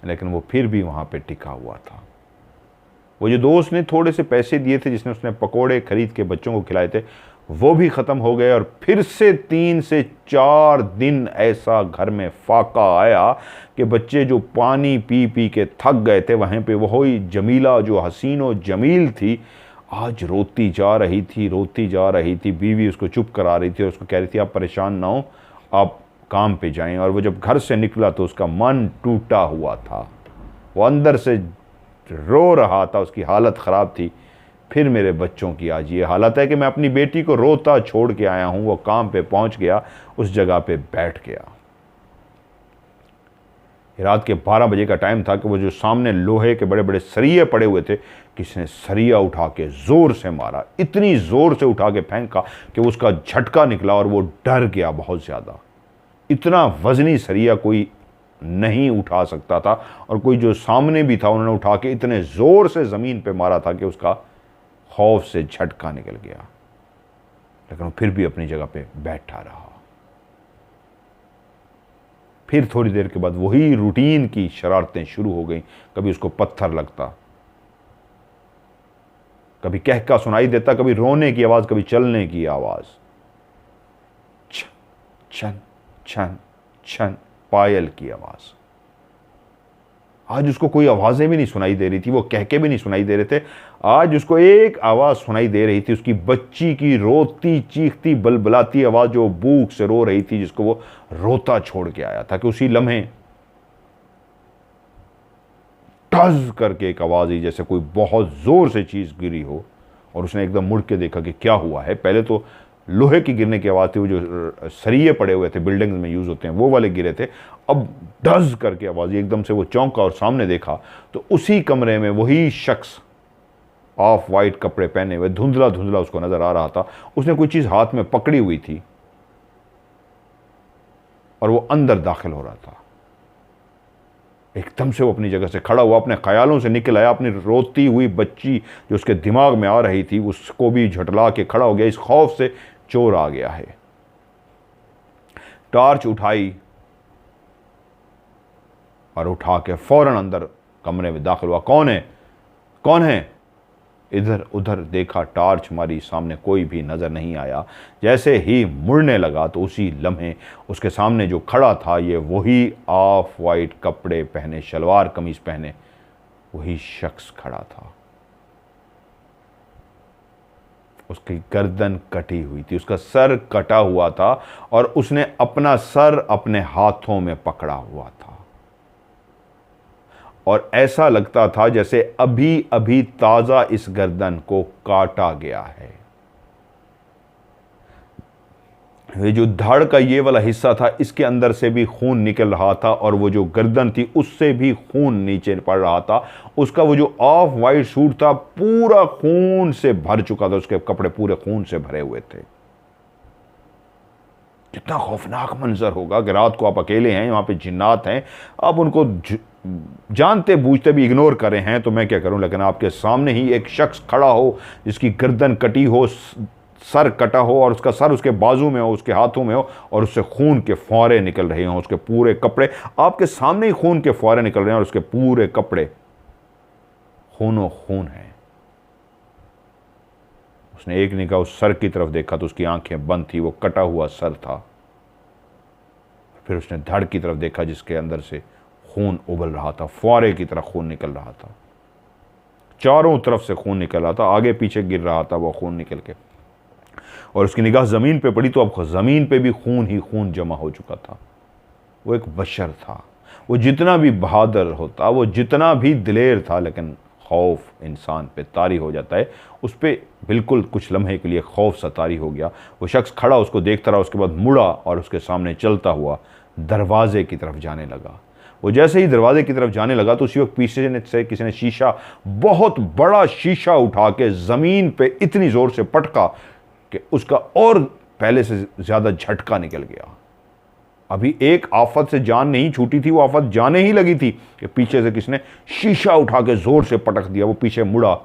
लेकिन वो फिर भी वहाँ पे टिका हुआ था। वो जो दोस्त ने थोड़े से पैसे दिए थे, जिसने उसने पकोड़े खरीद के बच्चों को खिलाए थे, वो भी ख़त्म हो गए। और फिर से 3 से 4 दिन ऐसा घर में फाका आया कि बच्चे जो पानी पी पी के थक गए थे, वहीं पे वही जमीला जो हसीन व जमील थी, आज रोती जा रही थी, रोती जा रही थी। बीवी उसको चुप करा रही थी और उसको कह रही थी आप परेशान ना हो, आप काम पे जाएं। और वो जब घर से निकला तो उसका मन टूटा हुआ था, वो अंदर से रो रहा था, उसकी हालत ख़राब थी। फिर मेरे बच्चों की आज ये हालत है कि मैं अपनी बेटी को रोता छोड़ के आया हूँ। वो काम पे पहुँच गया, उस जगह पे बैठ गया। रात के 12 बजे का टाइम था कि वो जो सामने लोहे के बड़े बड़े सरिये पड़े हुए थे, किसी ने सरिया उठा के ज़ोर से मारा, इतनी ज़ोर से उठा के फेंका कि उसका झटका निकला और वो डर गया बहुत ज़्यादा। इतना वज़नी सरिया कोई नहीं उठा सकता था, और कोई जो सामने भी था उन्होंने उठा के इतने ज़ोर से ज़मीन पे मारा था कि उसका खौफ से झटका निकल गया। लेकिन वो फिर भी अपनी जगह पे बैठा रहा। फिर थोड़ी देर के बाद वही रूटीन की शरारतें शुरू हो गई। कभी उसको पत्थर लगता, कभी कहका सुनाई देता, कभी रोने की आवाज़, कभी चलने की आवाज़, छन छन छन पायल की आवाज़। आज उसको कोई आवाज़ें भी नहीं सुनाई दे रही थी, वो कहके भी नहीं सुनाई दे रहे थे। आज उसको एक आवाज़ सुनाई दे रही थी, उसकी बच्ची की रोती चीखती बलबलाती आवाज़, जो भूख से रो रही थी, जिसको वो रोता छोड़ के आया था। कि उसी लम्हे टज करके एक आवाज़ आई, जैसे कोई बहुत ज़ोर से चीज़ गिरी हो, और उसने एकदम मुड़ के देखा कि क्या हुआ है। पहले तो लोहे की गिरने की आवाज़ थी, वो जो सरिये पड़े हुए थे बिल्डिंग्स में यूज़ होते हैं, वो वाले गिरे थे। अब डज करके आवाज़, एकदम से वो चौंका और सामने देखा तो उसी कमरे में वही शख्स ऑफ वाइट कपड़े पहने हुए, धुंधला धुंधला उसको नज़र आ रहा था। उसने कोई चीज़ हाथ में पकड़ी हुई थी और वो अंदर दाखिल हो रहा था। एकदम से वो अपनी जगह से खड़ा हुआ, अपने ख्यालों से निकल आया। अपनी रोती हुई बच्ची जो उसके दिमाग में आ रही थी, उसको भी झटला के खड़ा हो गया। इस खौफ से चोर आ गया है। टॉर्च उठाई और उठा के फौरन अंदर कमरे में दाखिल हुआ। कौन है, कौन है? इधर उधर देखा, टॉर्च मारी, सामने कोई भी नज़र नहीं आया। जैसे ही मुड़ने लगा तो उसी लम्हे उसके सामने जो खड़ा था, ये वही ऑफ वाइट कपड़े पहने, शलवार कमीज़ पहने वही शख्स खड़ा था। उसकी गर्दन कटी हुई थी, उसका सर कटा हुआ था और उसने अपना सर अपने हाथों में पकड़ा हुआ था और ऐसा लगता था जैसे अभी अभी ताजा इस गर्दन को काटा गया है। ये जो धड़ का ये वाला हिस्सा था, इसके अंदर से भी खून निकल रहा था और वो जो गर्दन थी उससे भी खून नीचे पड़ रहा था। उसका वो जो ऑफ वाइट सूट था पूरा खून से भर चुका था, उसके कपड़े पूरे खून से भरे हुए थे। कितना खौफनाक मंजर होगा कि रात को आप अकेले हैं, वहां पे जिन्नात हैं, आप उनको जानते बूझते भी इग्नोर करें हैं तो मैं क्या करूं, लेकिन आपके सामने ही एक शख्स खड़ा हो जिसकी गर्दन कटी हो, सर कटा हो और उसका सर उसके बाजू में हो, उसके हाथों में हो और उससे खून के फौरे निकल रहे हों, उसके पूरे कपड़े आपके सामने ही खून के फौरे निकल रहे हैं और उसके पूरे कपड़े खूनो खून हैं। उसने एक निगाह उस सर की तरफ देखा तो उसकी आंखें बंद थी, वो कटा हुआ सर था। फिर उसने धड़ की तरफ देखा जिसके अंदर से खून उबल रहा था, फौरे की तरह खून निकल रहा था, चारों तरफ से खून निकल रहा था, आगे पीछे गिर रहा था वो खून निकल के। और उसकी निगाह ज़मीन पे पड़ी तो अब ज़मीन पे भी खून ही खून जमा हो चुका था। वो एक बशर था, वो जितना भी बहादुर होता, वो जितना भी दिलेर था, लेकिन खौफ इंसान पे तारी हो जाता है। उस पर बिल्कुल कुछ लम्हे के लिए खौफ सा तारी हो गया। वो शख्स खड़ा उसको देखता रहा, उसके बाद मुड़ा और उसके सामने चलता हुआ दरवाजे की तरफ जाने लगा। वो जैसे ही दरवाजे की तरफ जाने लगा तो उसी वक्त पीछे से किसी ने शीशा, बहुत बड़ा शीशा उठा के ज़मीन पे इतनी ज़ोर से पटका कि उसका और पहले से ज़्यादा झटका निकल गया। अभी एक आफत से जान नहीं छूटी थी, वो आफत जाने ही लगी थी कि पीछे से किसने शीशा उठा के ज़ोर से पटक दिया। वो पीछे मुड़ा,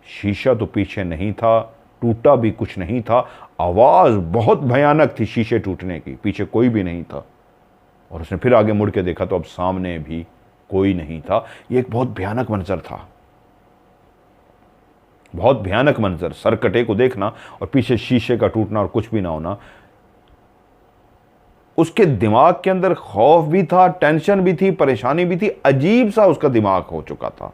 शीशा तो पीछे नहीं था, टूटा भी कुछ नहीं था, आवाज़ बहुत भयानक थी शीशे टूटने की, पीछे कोई भी नहीं था। और उसने फिर आगे मुड़ के देखा तो अब सामने भी कोई नहीं था। ये एक बहुत भयानक मंजर था, बहुत भयानक मंजर, सरकटे को देखना और पीछे शीशे का टूटना और कुछ भी ना होना। उसके दिमाग के अंदर खौफ भी था, टेंशन भी थी, परेशानी भी थी, अजीब सा उसका दिमाग हो चुका था।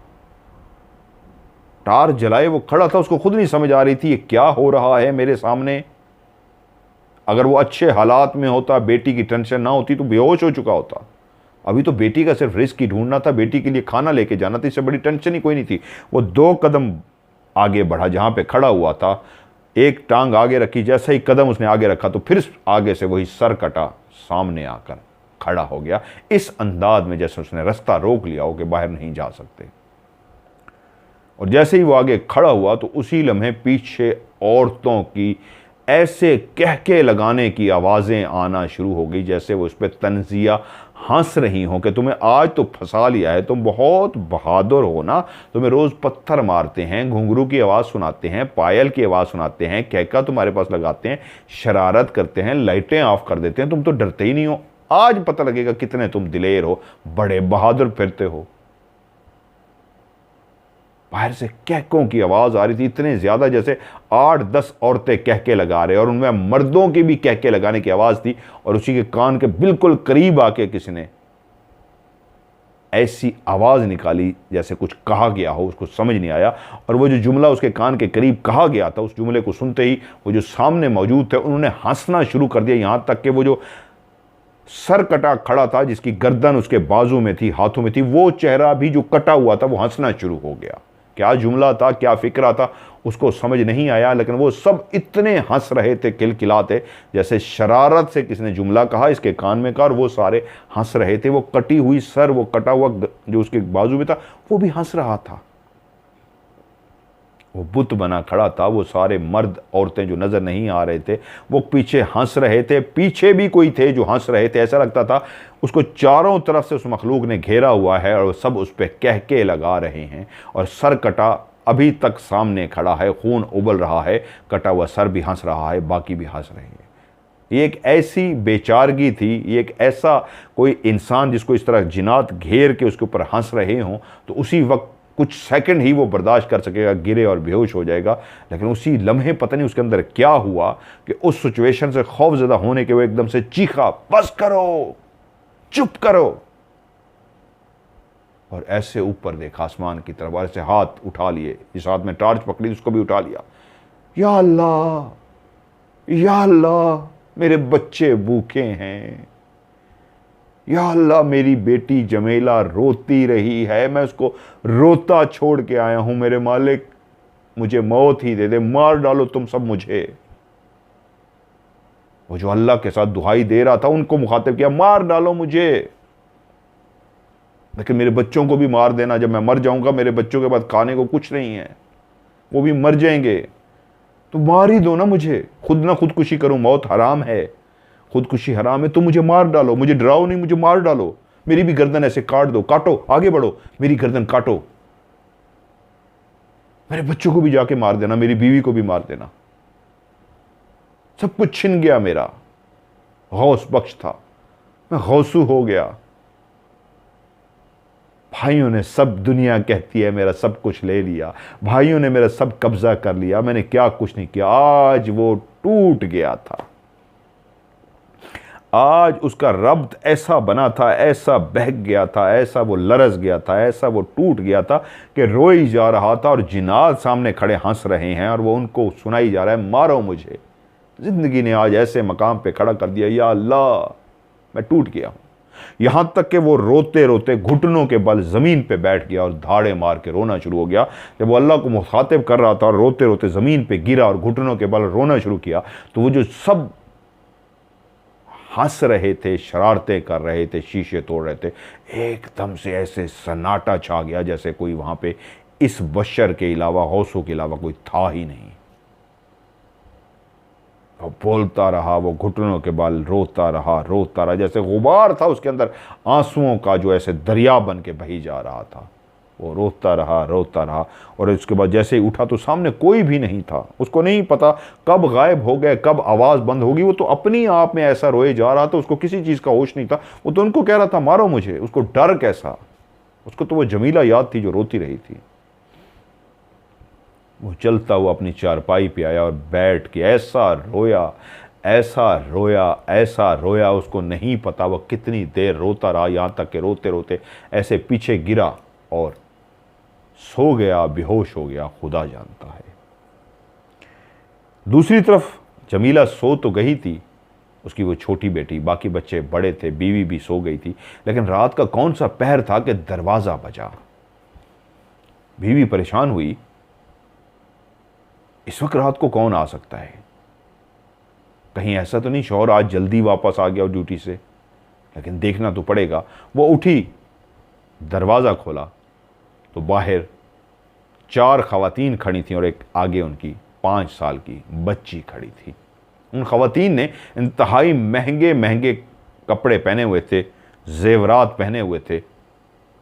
टार्च जलाए वो खड़ा था, उसको खुद नहीं समझ आ रही थी ये क्या हो रहा है मेरे सामने। अगर वो अच्छे हालात में होता, बेटी की टेंशन ना होती तो बेहोश हो चुका होता। अभी तो बेटी का सिर्फ रिस्क ही ढूंढना था, बेटी के लिए खाना लेके जाना था, इससे बड़ी टेंशन ही कोई नहीं थी। वो 2 कदम आगे बढ़ा, जहां पे खड़ा हुआ था, एक टांग आगे रखी, जैसे ही कदम उसने आगे रखा तो फिर आगे से वही सर कटा सामने आकर खड़ा हो गया, इस अंदाज में जैसे उसने रास्ता रोक लिया हो कि बाहर नहीं जा सकते। और जैसे ही वो आगे खड़ा हुआ तो उसी लम्हे पीछे औरतों की ऐसे कहके लगाने की आवाज़ें आना शुरू हो गई जैसे वो उस पर तंजिया हंस रही हों कि तुम्हें आज तो फंसा लिया है, तुम बहुत बहादुर हो ना, तुम्हें रोज़ पत्थर मारते हैं, घुंघरू की आवाज़ सुनाते हैं, पायल की आवाज़ सुनाते हैं, कहका तुम्हारे पास लगाते हैं, शरारत करते हैं, लाइटें ऑफ कर देते हैं, तुम तो डरते ही नहीं हो। आज पता लगेगा कितने तुम दिलेर हो, बड़े बहादुर फिरते हो। बाहर से कहकों की आवाज़ आ रही थी, इतने ज़्यादा जैसे 8-10 औरतें कहके लगा रहे और उनमें मर्दों की भी कहके लगाने की आवाज़ थी। और उसी के कान के बिल्कुल करीब आके किसी ने ऐसी आवाज़ निकाली जैसे कुछ कहा गया हो, उसको समझ नहीं आया। और वो जो जुमला उसके कान के करीब कहा गया था, उस जुमले को सुनते ही वो जो सामने मौजूद थे उन्होंने हंसना शुरू कर दिया। यहाँ तक कि वो जो सर कटा खड़ा था, जिसकी गर्दन उसके बाजू में थी, हाथों में थी, वो चेहरा भी जो कटा हुआ था वो हंसना शुरू हो गया। क्या जुमला था, क्या फिक्रा था, उसको समझ नहीं आया, लेकिन वो सब इतने हंस रहे थे, खिलखिलाते, जैसे शरारत से किसी ने जुमला कहा, इसके कान में कहा और वो सारे हंस रहे थे। वो कटी हुई सर, वो कटा हुआ जो उसके बाजू में था, वो भी हंस रहा था। वो बुत बना खड़ा था। वो सारे मर्द औरतें जो नज़र नहीं आ रहे थे वो पीछे हंस रहे थे, पीछे भी कोई थे जो हंस रहे थे। ऐसा लगता था उसको चारों तरफ से उस मखलूक ने घेरा हुआ है और सब उस पर कहके लगा रहे हैं। और सर कटा अभी तक सामने खड़ा है, खून उबल रहा है, कटा हुआ सर भी हंस रहा है, बाकी भी हंस रहे हैं। ये एक ऐसी बेचारगी थी, ये एक ऐसा कोई इंसान जिसको इस तरह जिनात घेर के उसके ऊपर हंस रहे हों तो उसी वक्त कुछ सेकंड ही वो बर्दाश्त कर सकेगा, गिरे और बेहोश हो जाएगा। लेकिन उसी लम्हे पता नहीं उसके अंदर क्या हुआ कि उस सिचुएशन से खौफजदा होने के वो एकदम से चीखा, बस करो, चुप करो। और ऐसे ऊपर देखा आसमान की तरफ और ऐसे हाथ उठा लिए, इस हाथ में टार्च पकड़ी उसको भी उठा लिया। या अल्लाह, या अल्लाह, मेरे बच्चे भूखे हैं। या अल्लाह, मेरी बेटी जमीला रोती रही है, मैं उसको रोता छोड़ के आया हूं। मेरे मालिक, मुझे मौत ही दे दे, मार डालो तुम सब मुझे। वो जो अल्लाह के साथ दुहाई दे रहा था उनको मुखातिब किया, मार डालो मुझे, लेकिन मेरे बच्चों को भी मार देना। जब मैं मर जाऊंगा मेरे बच्चों के बाद खाने को कुछ नहीं है, वो भी मर जाएंगे, तो मार ही दो ना मुझे। खुद ना खुदकुशी करूं, मौत हराम है, खुदकुशी हराम है, तो मुझे मार डालो, मुझे डराओ नहीं, मुझे मार डालो। मेरी भी गर्दन ऐसे काट दो, काटो, आगे बढ़ो, मेरी गर्दन काटो। मेरे बच्चों को भी जाके मार देना, मेरी बीवी को भी मार देना। सब कुछ छिन गया मेरा। गौस बख्श था, मैं गौसू हो गया। भाइयों ने, सब दुनिया कहती है मेरा सब कुछ ले लिया, भाइयों ने मेरा सब कब्जा कर लिया, मैंने क्या कुछ नहीं किया। आज वो टूट गया था, आज उसका रब्त ऐसा बना था, ऐसा बहक गया था, ऐसा वो लरस गया था, ऐसा वो टूट गया था कि रोई जा रहा था और जिन्नात सामने खड़े हंस रहे हैं और वो उनको सुनाई जा रहा है, मारो मुझे। जिंदगी ने आज ऐसे मकाम पे खड़ा कर दिया, या अल्लाह, मैं टूट गया हूं। यहां तक कि वो रोते रोते घुटनों के बल जमीन पे बैठ गया और धाड़े मार के रोना शुरू हो गया। जब वो अल्लाह को मुखातिब कर रहा था और रोते रोते जमीन पे गिरा और घुटनों के बल रोना शुरू किया, तो वो जो सब हंस रहे थे, शरारतें कर रहे थे, शीशे तोड़ रहे थे, एकदम से ऐसे सन्नाटा छा गया जैसे कोई वहां पे इस बशर के अलावा, गौसों के अलावा कोई था ही नहीं। वो बोलता रहा, वो घुटनों के बल रोता रहा, जैसे गुबार था उसके अंदर आंसुओं का जो ऐसे दरिया बन के बही जा रहा था। वो रोता रहा और उसके बाद जैसे ही उठा तो सामने कोई भी नहीं था। उसको नहीं पता कब गायब हो गए, कब आवाज़ बंद होगी। वो तो अपनी आप में ऐसा रोए जा रहा था, उसको किसी चीज़ का होश नहीं था। वो तो उनको कह रहा था मारो मुझे, उसको डर कैसा। उसको तो वो जमीला याद थी जो रोती रही थी। वो चलता हुआ अपनी चारपाई पे आया और बैठ के ऐसा रोया, उसको नहीं पता वो कितनी देर रोता रहा, यहाँ तक कि रोते रोते ऐसे पीछे गिरा और सो गया, बेहोश हो गया, खुदा जानता है। दूसरी तरफ जमीला सो तो गई थी, उसकी वो छोटी बेटी, बाकी बच्चे बड़े थे, बीवी भी सो गई थी, लेकिन रात का कौन सा पहर था कि दरवाज़ा बजा। बीवी परेशान हुई, इस वक्त रात को कौन आ सकता है, कहीं ऐसा तो नहीं शौहर आज जल्दी वापस आ गया ड्यूटी से, लेकिन देखना तो पड़ेगा। वो उठी, दरवाज़ा खोला तो बाहर 4 खवातीन खड़ी थीं और एक आगे उनकी 5 साल की बच्ची खड़ी थी। उन खवातीन ने इंतहाई महंगे महंगे कपड़े पहने हुए थे, जेवरात पहने हुए थे,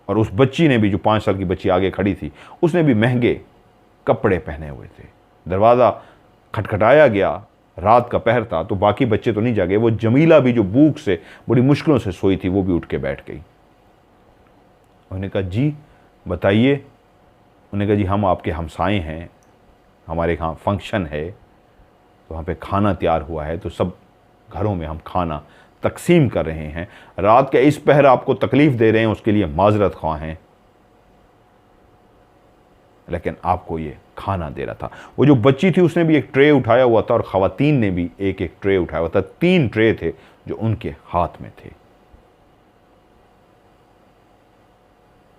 और उस बच्ची ने भी, जो 5 साल की बच्ची आगे खड़ी थी, उसने भी महंगे कपड़े पहने हुए थे। दरवाज़ा खटखटाया गया, रात का पहर था तो बाकी बच्चे तो नहीं जागे। वो जमीला भी जो भूख से बड़ी मुश्किलों से सोई थी, वो भी उठ के बैठ गई। उन्होंने कहा जी बताइए। उन्होंने कहा जी हम आपके हमसाए हैं, हमारे यहाँ फंक्शन है, तो वहाँ पे खाना तैयार हुआ है, तो सब घरों में हम खाना तकसीम कर रहे हैं। रात के इस पहर आपको तकलीफ़ दे रहे हैं, उसके लिए माजरत ख्वाह हैं, लेकिन आपको ये खाना दे रहा था। वो जो बच्ची थी उसने भी एक ट्रे उठाया हुआ था और ख़वातीन ने भी एक एक ट्रे उठाया हुआ था। 3 ट्रे थे जो उनके हाथ में थे,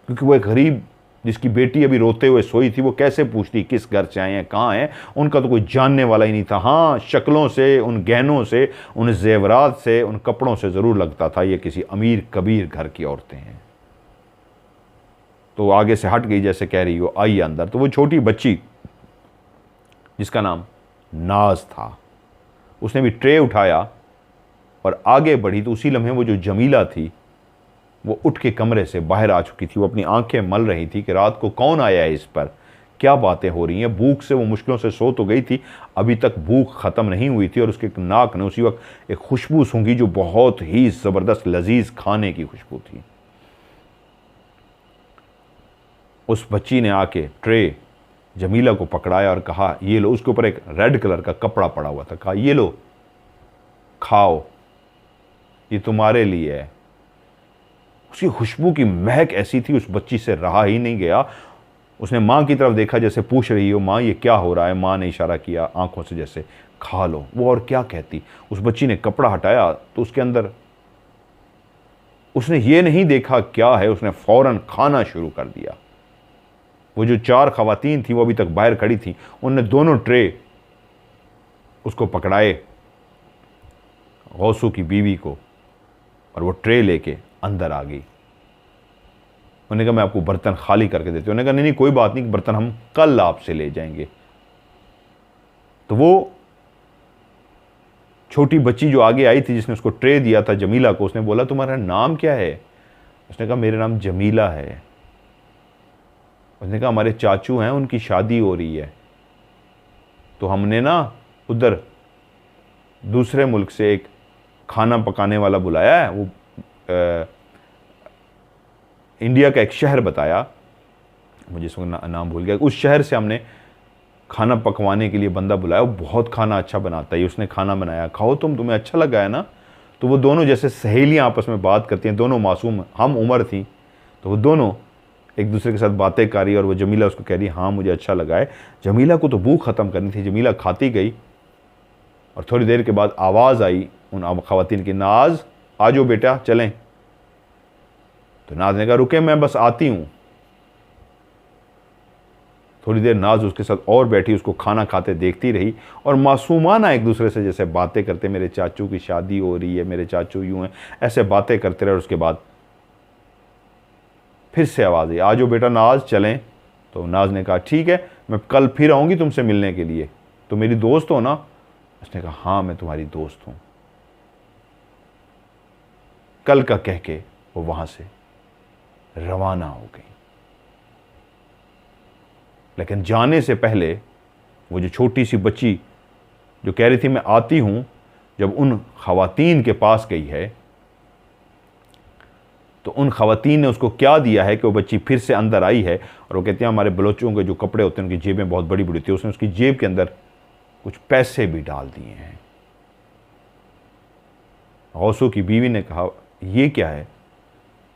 क्योंकि वो एक गरीब जिसकी बेटी अभी रोते हुए सोई थी, वो कैसे पूछती किस घर से आए हैं, कहाँ हैं। उनका तो कोई जानने वाला ही नहीं था। हाँ, शक्लों से, उन गहनों से, उन जेवरात से, उन कपड़ों से ज़रूर लगता था ये किसी अमीर कबीर घर की औरतें हैं। तो आगे से हट गई, जैसे कह रही हो आई अंदर। तो वो छोटी बच्ची जिसका नाम नाज था, उसने भी ट्रे उठाया और आगे बढ़ी। तो उसी लम्हे वो जो जमीला थी वो उठ के कमरे से बाहर आ चुकी थी। वो अपनी आंखें मल रही थी कि रात को कौन आया है, इस पर क्या बातें हो रही हैं। भूख से वो मुश्किलों से सो तो गई थी, अभी तक भूख ख़त्म नहीं हुई थी, और उसके नाक ने उसी वक्त एक खुशबू सूंघी जो बहुत ही ज़बरदस्त लजीज खाने की खुशबू थी। उस बच्ची ने आके ट्रे जमीला को पकड़ाया और कहा ये लो। उसके ऊपर एक रेड कलर का कपड़ा पड़ा हुआ था। कहा ये लो, खाओ, ये तुम्हारे लिए है। उसकी खुशबू की महक ऐसी थी, उस बच्ची से रहा ही नहीं गया। उसने माँ की तरफ देखा जैसे पूछ रही हो माँ ये क्या हो रहा है। माँ ने इशारा किया आंखों से जैसे खा लो। वो और क्या कहती। उस बच्ची ने कपड़ा हटाया तो उसके अंदर, उसने ये नहीं देखा क्या है, उसने फौरन खाना शुरू कर दिया। वो जो 4 खवातीन थी वो अभी तक बाहर खड़ी थी, उनने दोनों ट्रे उसको पकड़ाए, गौसू की बीवी को, और वो ट्रे लेके अंदर आ गई। उन्होंने कहा मैं आपको बर्तन खाली करके देती हूँ। उन्होंने कहा नहीं नहीं कोई बात नहीं, बर्तन हम कल आपसे ले जाएंगे। तो वो छोटी बच्ची जो आगे आई थी जिसने उसको ट्रे दिया था जमीला को, उसने बोला तुम्हारा नाम क्या है। उसने कहा मेरा नाम जमीला है। उसने कहा हमारे चाचू हैं उनकी शादी हो रही है, तो हमने ना उधर दूसरे मुल्क से एक खाना पकाने वाला बुलाया है। वो इंडिया का एक शहर बताया, मुझे इसका नाम भूल गया। उस शहर से हमने खाना पकवाने के लिए बंदा बुलाया, वो बहुत खाना अच्छा बनाता है। उसने खाना बनाया, खाओ तुम्हें अच्छा लगा है ना। तो वो दोनों जैसे सहेलियां आपस में बात करती हैं, दोनों मासूम हम उम्र थी, तो वो दोनों एक दूसरे के साथ बातें कर रही, और वो जमीला उसको कह रही हाँ मुझे अच्छा लगा है। जमीला को तो भूख ख़त्म करनी थी, जमीला खाती गई। और थोड़ी देर के बाद आवाज़ आई उन खवातीन की, नाज आ जाओ बेटा चलें। तो नाज ने कहा रुके मैं बस आती हूँ। थोड़ी देर नाज उसके साथ और बैठी, उसको खाना खाते देखती रही, और मासूमाना एक दूसरे से जैसे बातें करते, मेरे चाचू की शादी हो रही है, मेरे चाचू यूँ हैं, ऐसे बातें करते रहे। उसके बाद फिर से आवाज़ आई, आ जाओ बेटा नाज चलें। तो नाज ने कहा ठीक है मैं कल फिर आऊँगी तुमसे मिलने के लिए, तो मेरी दोस्त हो ना। उसने कहा हाँ मैं तुम्हारी दोस्त हूँ। कल का कह के वो वहाँ से रवाना हो गई। लेकिन जाने से पहले वो जो छोटी सी बच्ची जो कह रही थी मैं आती हूं, जब उन खवातीन के पास गई है तो उन खवातीन ने उसको क्या दिया है कि वो बच्ची फिर से अंदर आई है। और वो कहती हैं हमारे बलोचों के जो कपड़े होते हैं उनकी जेबें बहुत बड़ी बड़ी थी, उसने उसकी जेब के अंदर कुछ पैसे भी डाल दिए हैं। गौसू की बीवी ने कहा ये क्या है।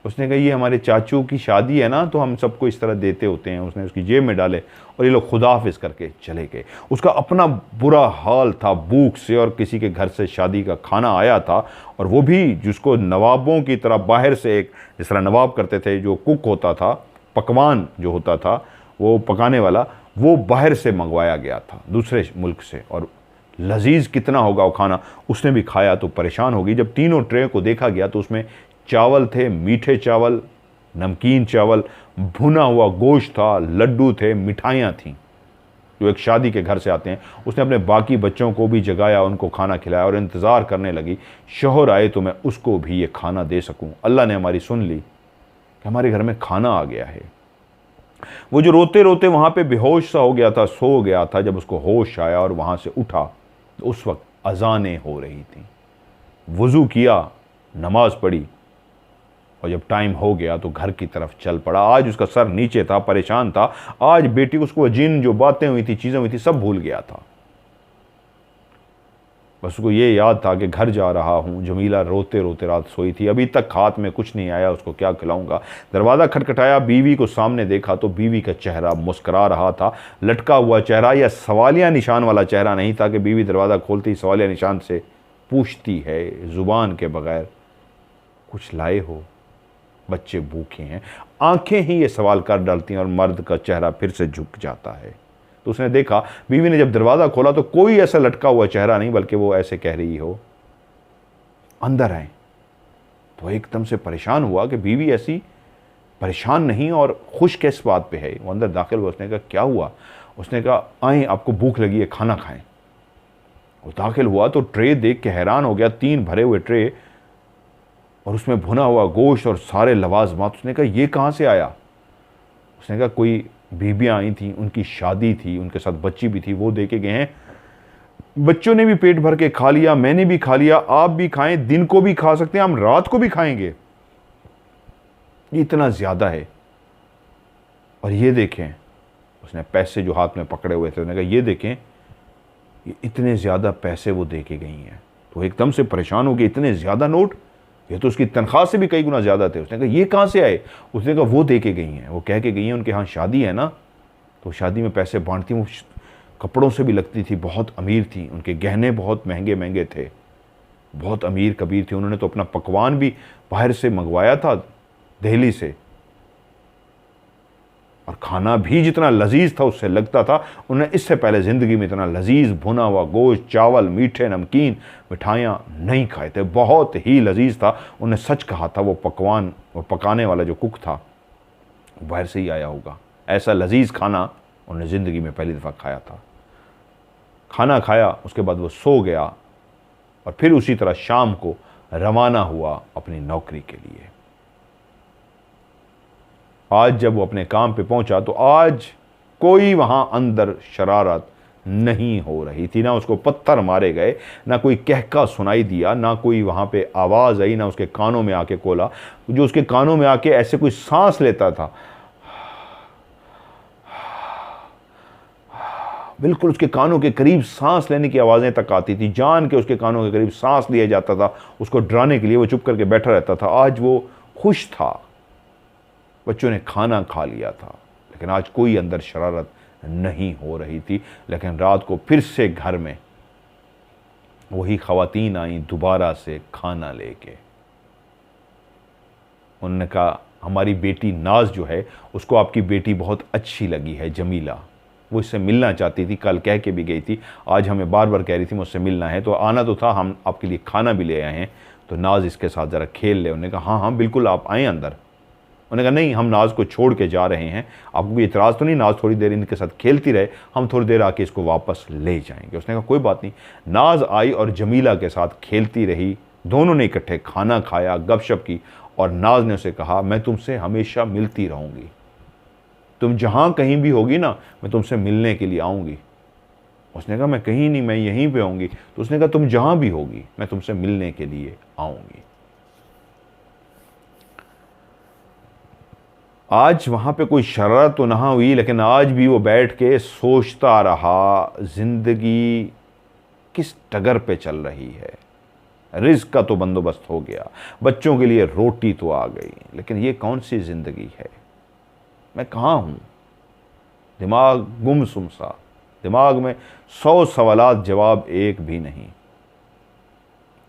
उसने कहा ये हमारे चाचू की शादी है ना, तो हम सबको इस तरह देते होते हैं। उसने उसकी जेब में डाले और ये लोग खुदा हाफिज करके चले गए। उसका अपना बुरा हाल था भूख से, और किसी के घर से शादी का खाना आया था, और वो भी जिसको नवाबों की तरह बाहर से एक, जिस तरह नवाब करते थे, जो कुक होता था, पकवान जो होता था वो पकाने वाला, वो बाहर से मंगवाया गया था दूसरे मुल्क से। और लजीज़ कितना होगा वो खाना। उसने भी खाया तो परेशान हो गई। जब तीनों ट्रे को देखा गया तो उसमें चावल थे, मीठे चावल, नमकीन चावल, भुना हुआ गोश्त था, लड्डू थे, मिठाइयाँ थीं जो एक शादी के घर से आते हैं। उसने अपने बाकी बच्चों को भी जगाया, उनको खाना खिलाया, और इंतज़ार करने लगी शौहर आए तो मैं उसको भी ये खाना दे सकूं। अल्लाह ने हमारी सुन ली कि हमारे घर में खाना आ गया है। वो जो रोते रोते वहाँ पे बेहोश सा हो गया था, सो गया था, जब उसको होश आया और वहाँ से उठा तो उस वक्त अजानें हो रही थीं। वज़ू किया, नमाज पढ़ी, और जब टाइम हो गया तो घर की तरफ चल पड़ा। आज उसका सर नीचे था, परेशान था। आज बेटी उसको जिन जो बातें हुई थी, चीज़ें हुई थी, सब भूल गया था। बस उसको ये याद था कि घर जा रहा हूँ। जमीला रोते रोते रात सोई थी, अभी तक हाथ में कुछ नहीं आया, उसको क्या खिलाऊंगा। दरवाज़ा खटखटाया, बीवी को सामने देखा तो बीवी का चेहरा मुस्करा रहा था। लटका हुआ चेहरा, या सवालिया निशान वाला चेहरा नहीं था कि बीवी दरवाज़ा खोलती सवालिया निशान से पूछती है ज़ुबान के बगैर कुछ लाए हो, बच्चे भूखे हैं। आंखें ही ये सवाल कर डालती हैं और मर्द का चेहरा फिर से झुक जाता है। तो उसने देखा, बीवी ने जब दरवाज़ा खोला तो कोई ऐसा लटका हुआ चेहरा नहीं, बल्कि वो ऐसे कह रही हो अंदर आए। तो एकदम से परेशान हुआ कि बीवी ऐसी परेशान नहीं और खुश किस बात पे है। वो अंदर दाखिल हुआ। उसने कहा क्या हुआ। उसने कहा आए आपको भूख लगी है, खाना खाएं। वो दाखिल हुआ तो ट्रे देख के हैरान हो गया, 3 भरे हुए ट्रे, और उसमें भुना हुआ गोश्त और सारे लवाजमात। उसने कहा ये कहाँ से आया। उसने कहा कोई बीबियाँ आई थी, उनकी शादी थी, उनके साथ बच्ची भी थी, वो दे के गए हैं। बच्चों ने भी पेट भर के खा लिया, मैंने भी खा लिया, आप भी खाएं, दिन को भी खा सकते हैं, हम रात को भी खाएंगे, ये इतना ज़्यादा है। और ये देखें, उसने पैसे जो हाथ में पकड़े हुए थे, उसने कहा ये देखें, ये इतने ज़्यादा पैसे वो दे के गई हैं। तो एकदम से परेशान हो गए, इतने ज़्यादा नोट, ये तो उसकी तनख्वाह से भी कई गुना ज़्यादा थे। उसने कहा ये कहाँ से आए। उसने कहा वो दे के गई हैं, वो कह के गई हैं उनके यहाँ शादी है ना, तो शादी में पैसे बांटती, वो कपड़ों से भी लगती थी, बहुत अमीर थी, उनके गहने बहुत महंगे महंगे थे, बहुत अमीर कबीर थे। उन्होंने तो अपना पकवान भी बाहर से मंगवाया था, दिल्ली से, और खाना भी जितना लजीज था उससे लगता था उन्होंने इससे पहले ज़िंदगी में इतना लजीज भुना हुआ गोश्त, चावल, मीठे नमकीन, मिठाइयाँ नहीं खाए थे। बहुत ही लजीज था। उन्होंने सच कहा था, वो पकवान, वो पकाने वाला जो कुक था बाहर से ही आया होगा। ऐसा लजीज खाना उन्होंने ज़िंदगी में पहली दफ़ा खाया था। खाना खाया, उसके बाद वो सो गया और फिर उसी तरह शाम को रवाना हुआ अपनी नौकरी के लिए। आज जब वो अपने काम पे पहुंचा तो आज कोई वहां अंदर शरारत नहीं हो रही थी। ना उसको पत्थर मारे गए, ना कोई कहका सुनाई दिया, ना कोई वहां पे आवाज़ आई, ना उसके कानों में आके खोला। जो उसके कानों में आके ऐसे कोई सांस लेता था, बिल्कुल उसके कानों के करीब सांस लेने की आवाज़ें तक आती थी। जान के उसके कानों के करीब सांस लिया जाता था, उसको डराने के लिए। वो चुप करके बैठा रहता था। आज वो खुश था, बच्चों ने खाना खा लिया था, लेकिन आज कोई अंदर शरारत नहीं हो रही थी। लेकिन रात को फिर से घर में वही ख़वातीन आई दोबारा से खाना लेके। उन्होंने कहा, हमारी बेटी नाज जो है उसको आपकी बेटी बहुत अच्छी लगी है, जमीला, वो इससे मिलना चाहती थी, कल कह के भी गई थी, आज हमें बार बार कह रही थी मुझसे मिलना है, तो आना तो था, हम आपके लिए खाना भी ले आए हैं, तो नाज इसके साथ ज़रा खेल ले। उन्होंने कहा हाँ हाँ बिल्कुल, आप आएँ अंदर। उन्होंने कहा नहीं, हम नाज को छोड़ के जा रहे हैं, आपको कोई इतराज़ तो नहीं, नाज थोड़ी देर इनके साथ खेलती रहे, हम थोड़ी देर आके इसको वापस ले जाएंगे। उसने कहा कोई बात नहीं। नाज आई और जमीला के साथ खेलती रही, दोनों ने इकट्ठे खाना खाया, गपशप की, और नाज ने उसे कहा मैं तुमसे हमेशा मिलती रहूँगी, तुम जहाँ कहीं भी होगी ना, मैं तुमसे मिलने के लिए आऊँगी। उसने कहा मैं कहीं नहीं, मैं यहीं पे आऊँगी। तो उसने कहा तुम जहाँ भी होगी मैं तुमसे मिलने के लिए आऊँगी। आज वहाँ पे कोई शरारत तो ना हुई, लेकिन आज भी वो बैठ के सोचता रहा ज़िंदगी किस डगर पे चल रही है। रिज़्क का तो बंदोबस्त हो गया, बच्चों के लिए रोटी तो आ गई, लेकिन ये कौन सी ज़िंदगी है, मैं कहाँ हूँ। दिमाग गुमसुम सा, दिमाग में 100 सवालात, जवाब एक भी नहीं।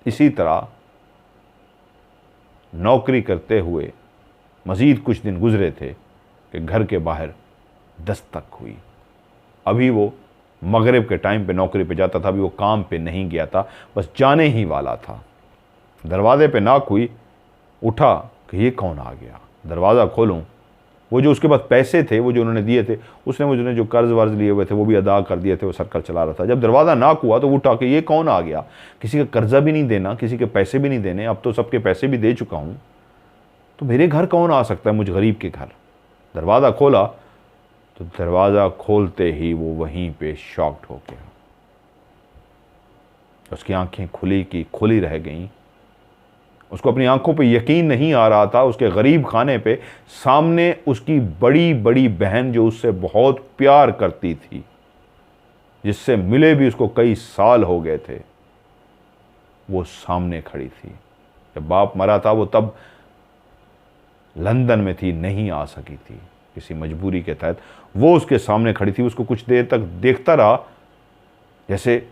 इसी तरह नौकरी करते हुए मज़ीद कुछ दिन गुजरे थे कि घर के बाहर दस्तक हुई। अभी वो मगरिब के टाइम पे नौकरी पे जाता था, अभी वो काम पे नहीं गया था, बस जाने ही वाला था। दरवाजे पे नॉक हुई, उठा कि ये कौन आ गया। दरवाज़ा खोलूं, वो जो उसके पास पैसे थे, वो जो उन्होंने दिए थे, उसने मुझे जो कर्ज वर्ज लिए हुए थे वो भी अदा कर दिए थे, वो सर्कल चला रहा था। जब दरवाज़ा नॉक हुआ तो वो उठा के ये कौन आ गया। किसी का कर्जा भी नहीं देना, किसी के पैसे भी नहीं देने, अब तो सबके पैसे भी दे चुका हूँ, तो मेरे घर कौन आ सकता है, मुझ गरीब के घर। दरवाज़ा खोला तो दरवाज़ा खोलते ही वो वहीं पे शॉक्ड हो गया। उसकी आंखें खुली की खुली रह गईं। उसको अपनी आंखों पे यकीन नहीं आ रहा था। उसके गरीब खाने पे सामने उसकी बड़ी बड़ी बहन, जो उससे बहुत प्यार करती थी, जिससे मिले भी उसको कई साल हो गए थे, वो सामने खड़ी थी। जब बाप मरा था वो तब लंदन में थी, नहीं आ सकी थी, किसी मजबूरी के तहत वो उसके सामने खड़ी थी। उसको कुछ देर तक देखता रहा, जैसे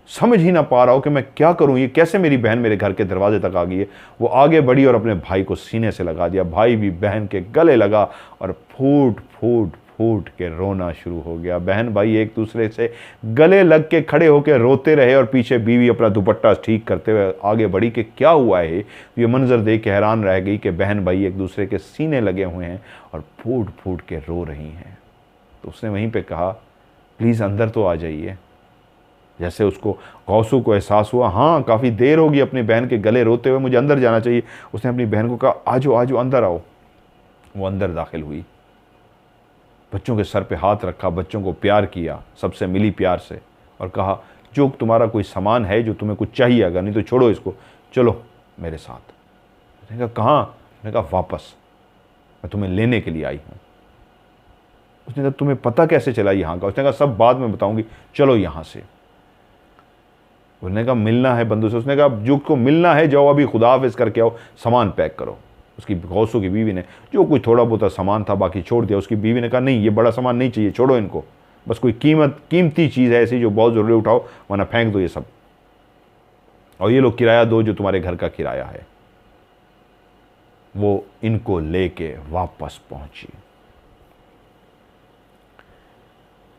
समझ ही ना पा रहा हो कि मैं क्या करूं, ये कैसे मेरी बहन मेरे घर के दरवाजे तक आ गई है। वो आगे बढ़ी और अपने भाई को सीने से लगा दिया। भाई भी बहन के गले लगा और फूट फूट फूट के रोना शुरू हो गया। बहन भाई एक दूसरे से गले लग के खड़े होकर रोते रहे और पीछे बीवी अपना दुपट्टा ठीक करते हुए आगे बढ़ी कि क्या हुआ है। ये मंजर देख के हैरान रह गई कि बहन भाई एक दूसरे के सीने लगे हुए हैं और फूट फूट के रो रही हैं। तो उसने वहीं पे कहा, प्लीज़ अंदर तो आ जाइए। जैसे उसको गौसू को एहसास हुआ, हाँ काफ़ी देर होगी अपनी बहन के गले रोते हुए, मुझे अंदर जाना चाहिए। उसने अपनी बहन को कहा, आजो आजो अंदर आओ। वो अंदर दाखिल हुई, बच्चों के सर पे हाथ रखा, बच्चों को प्यार किया, सबसे मिली प्यार से और कहा, जो तुम्हारा कोई सामान है, जो तुम्हें कुछ चाहिए, अगर नहीं तो छोड़ो इसको, चलो मेरे साथ। उसने कहा कहाँ? उसने कहा वापस, मैं तुम्हें लेने के लिए आई हूँ। उसने कहा तुम्हें पता कैसे चला यहाँ का? उसने कहा सब बाद में बताऊँगी, चलो यहाँ से। उसने कहा मिलना है बंधु से। उसने कहा जो को मिलना है जाओ अभी खुदा हाफिज करके आओ, सामान पैक करो। उसकी गौसों की बीवी ने, जो कुछ थोड़ा बहुत सामान था बाकी छोड़ दिया। उसकी बीवी ने कहा नहीं, ये बड़ा सामान नहीं चाहिए, छोड़ो इनको, बस कोई कीमती चीज़ है ऐसी जो बहुत ज़रूरी, उठाओ वरना फेंक दो ये सब, और ये लोग किराया दो जो तुम्हारे घर का किराया है। वो इनको लेके वापस पहुंची।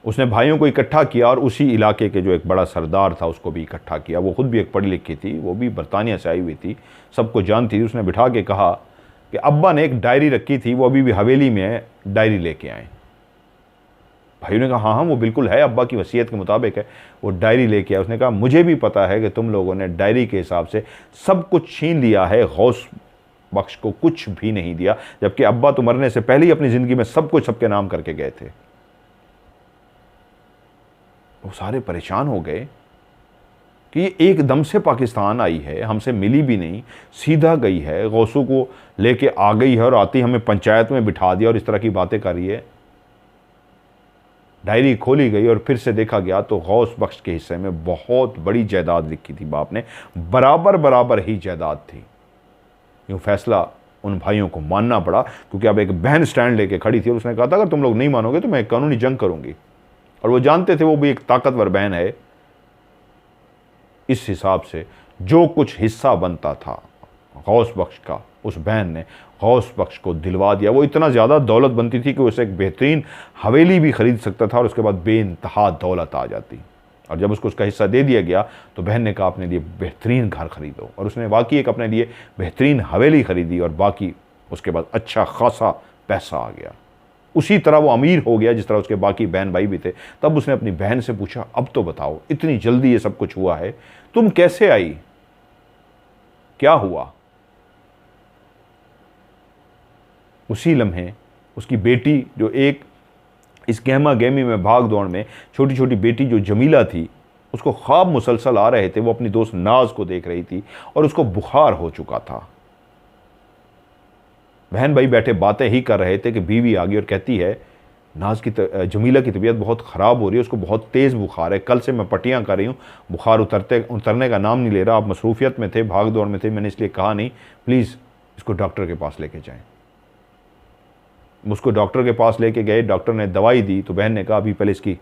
उसने भाइयों को इकट्ठा किया और उसी इलाके के जो एक बड़ा सरदार था उसको भी इकट्ठा किया। वो खुद भी एक पढ़ी लिखी थी, वो भी बरतानिया से आई हुई थी, सबको जानती थी। उसने बिठा के कहा कि अब्बा ने एक डायरी रखी थी, वो अभी भी हवेली में है, डायरी लेके आए। भाइयों ने कहा हाँ हाँ वो बिल्कुल है, अब्बा की वसीयत के मुताबिक है। वो डायरी लेके आया। उसने कहा मुझे भी पता है कि तुम लोगों ने डायरी के हिसाब से सब कुछ छीन लिया है, गौस बख्श को कुछ भी नहीं दिया, जबकि अब्बा तो मरने से पहले ही अपनी ज़िंदगी में सब कुछ सबके नाम करके गए थे। वो सारे परेशान हो गए कि ये एकदम से पाकिस्तान आई है, हमसे मिली भी नहीं, सीधा गई है, गौसों को लेके आ गई है और आती हमें पंचायत में बिठा दिया और इस तरह की बातें कर रही है। डायरी खोली गई और फिर से देखा गया तो गौस बख्श के हिस्से में बहुत बड़ी जायदाद लिखी थी बाप ने, बराबर बराबर ही जायदाद थी। यूँ फैसला उन भाइयों को मानना पड़ा, क्योंकि अब एक बहन स्टैंड लेके खड़ी थी और उसने कहा था अगर तुम लोग नहीं मानोगे तो मैं कानूनी जंग करूंगी। और वो जानते थे वो भी एक ताकतवर बहन है। इस हिसाब से जो कुछ हिस्सा बनता था गौस बख्श का, उस बहन ने गौस बख्श को दिलवा दिया। वो इतना ज़्यादा दौलत बनती थी कि उसे एक बेहतरीन हवेली भी खरीद सकता था और उसके बाद बेइंतहा दौलत आ जाती। और जब उसको उसका हिस्सा दे दिया गया तो बहन ने कहा अपने लिए बेहतरीन घर खरीदो, और उसने वाकई एक अपने लिए बेहतरीन हवेली खरीदी और बाकी उसके बाद अच्छा खासा पैसा आ गया। उसी तरह वो अमीर हो गया जिस तरह उसके बाकी बहन भाई भी थे। तब उसने अपनी बहन से पूछा अब तो बताओ, इतनी जल्दी ये सब कुछ हुआ है, तुम कैसे आई, क्या हुआ? उसी लम्हे उसकी बेटी, जो एक इस गहमा गहमी में भाग दौड़ में छोटी छोटी बेटी जो जमीला थी, उसको ख्वाब मुसलसल आ रहे थे। वो अपनी दोस्त नाज को देख रही थी और उसको बुखार हो चुका था। बहन भाई बैठे बातें ही कर रहे थे कि बीवी आ गई और कहती है नाज की जमीला की तबीयत बहुत ख़राब हो रही है, उसको बहुत तेज़ बुखार है, कल से मैं पट्टियाँ कर रही हूँ, बुखार उतरने का नाम नहीं ले रहा। आप मसरूफियत में थे, भाग दौड़ में थे, मैंने इसलिए कहा नहीं, प्लीज़ इसको डॉक्टर के पास लेके जाएं। उसको डॉक्टर के पास लेके गए, डॉक्टर ने दवाई दी तो बहन ने कहा अभी पहले इसकी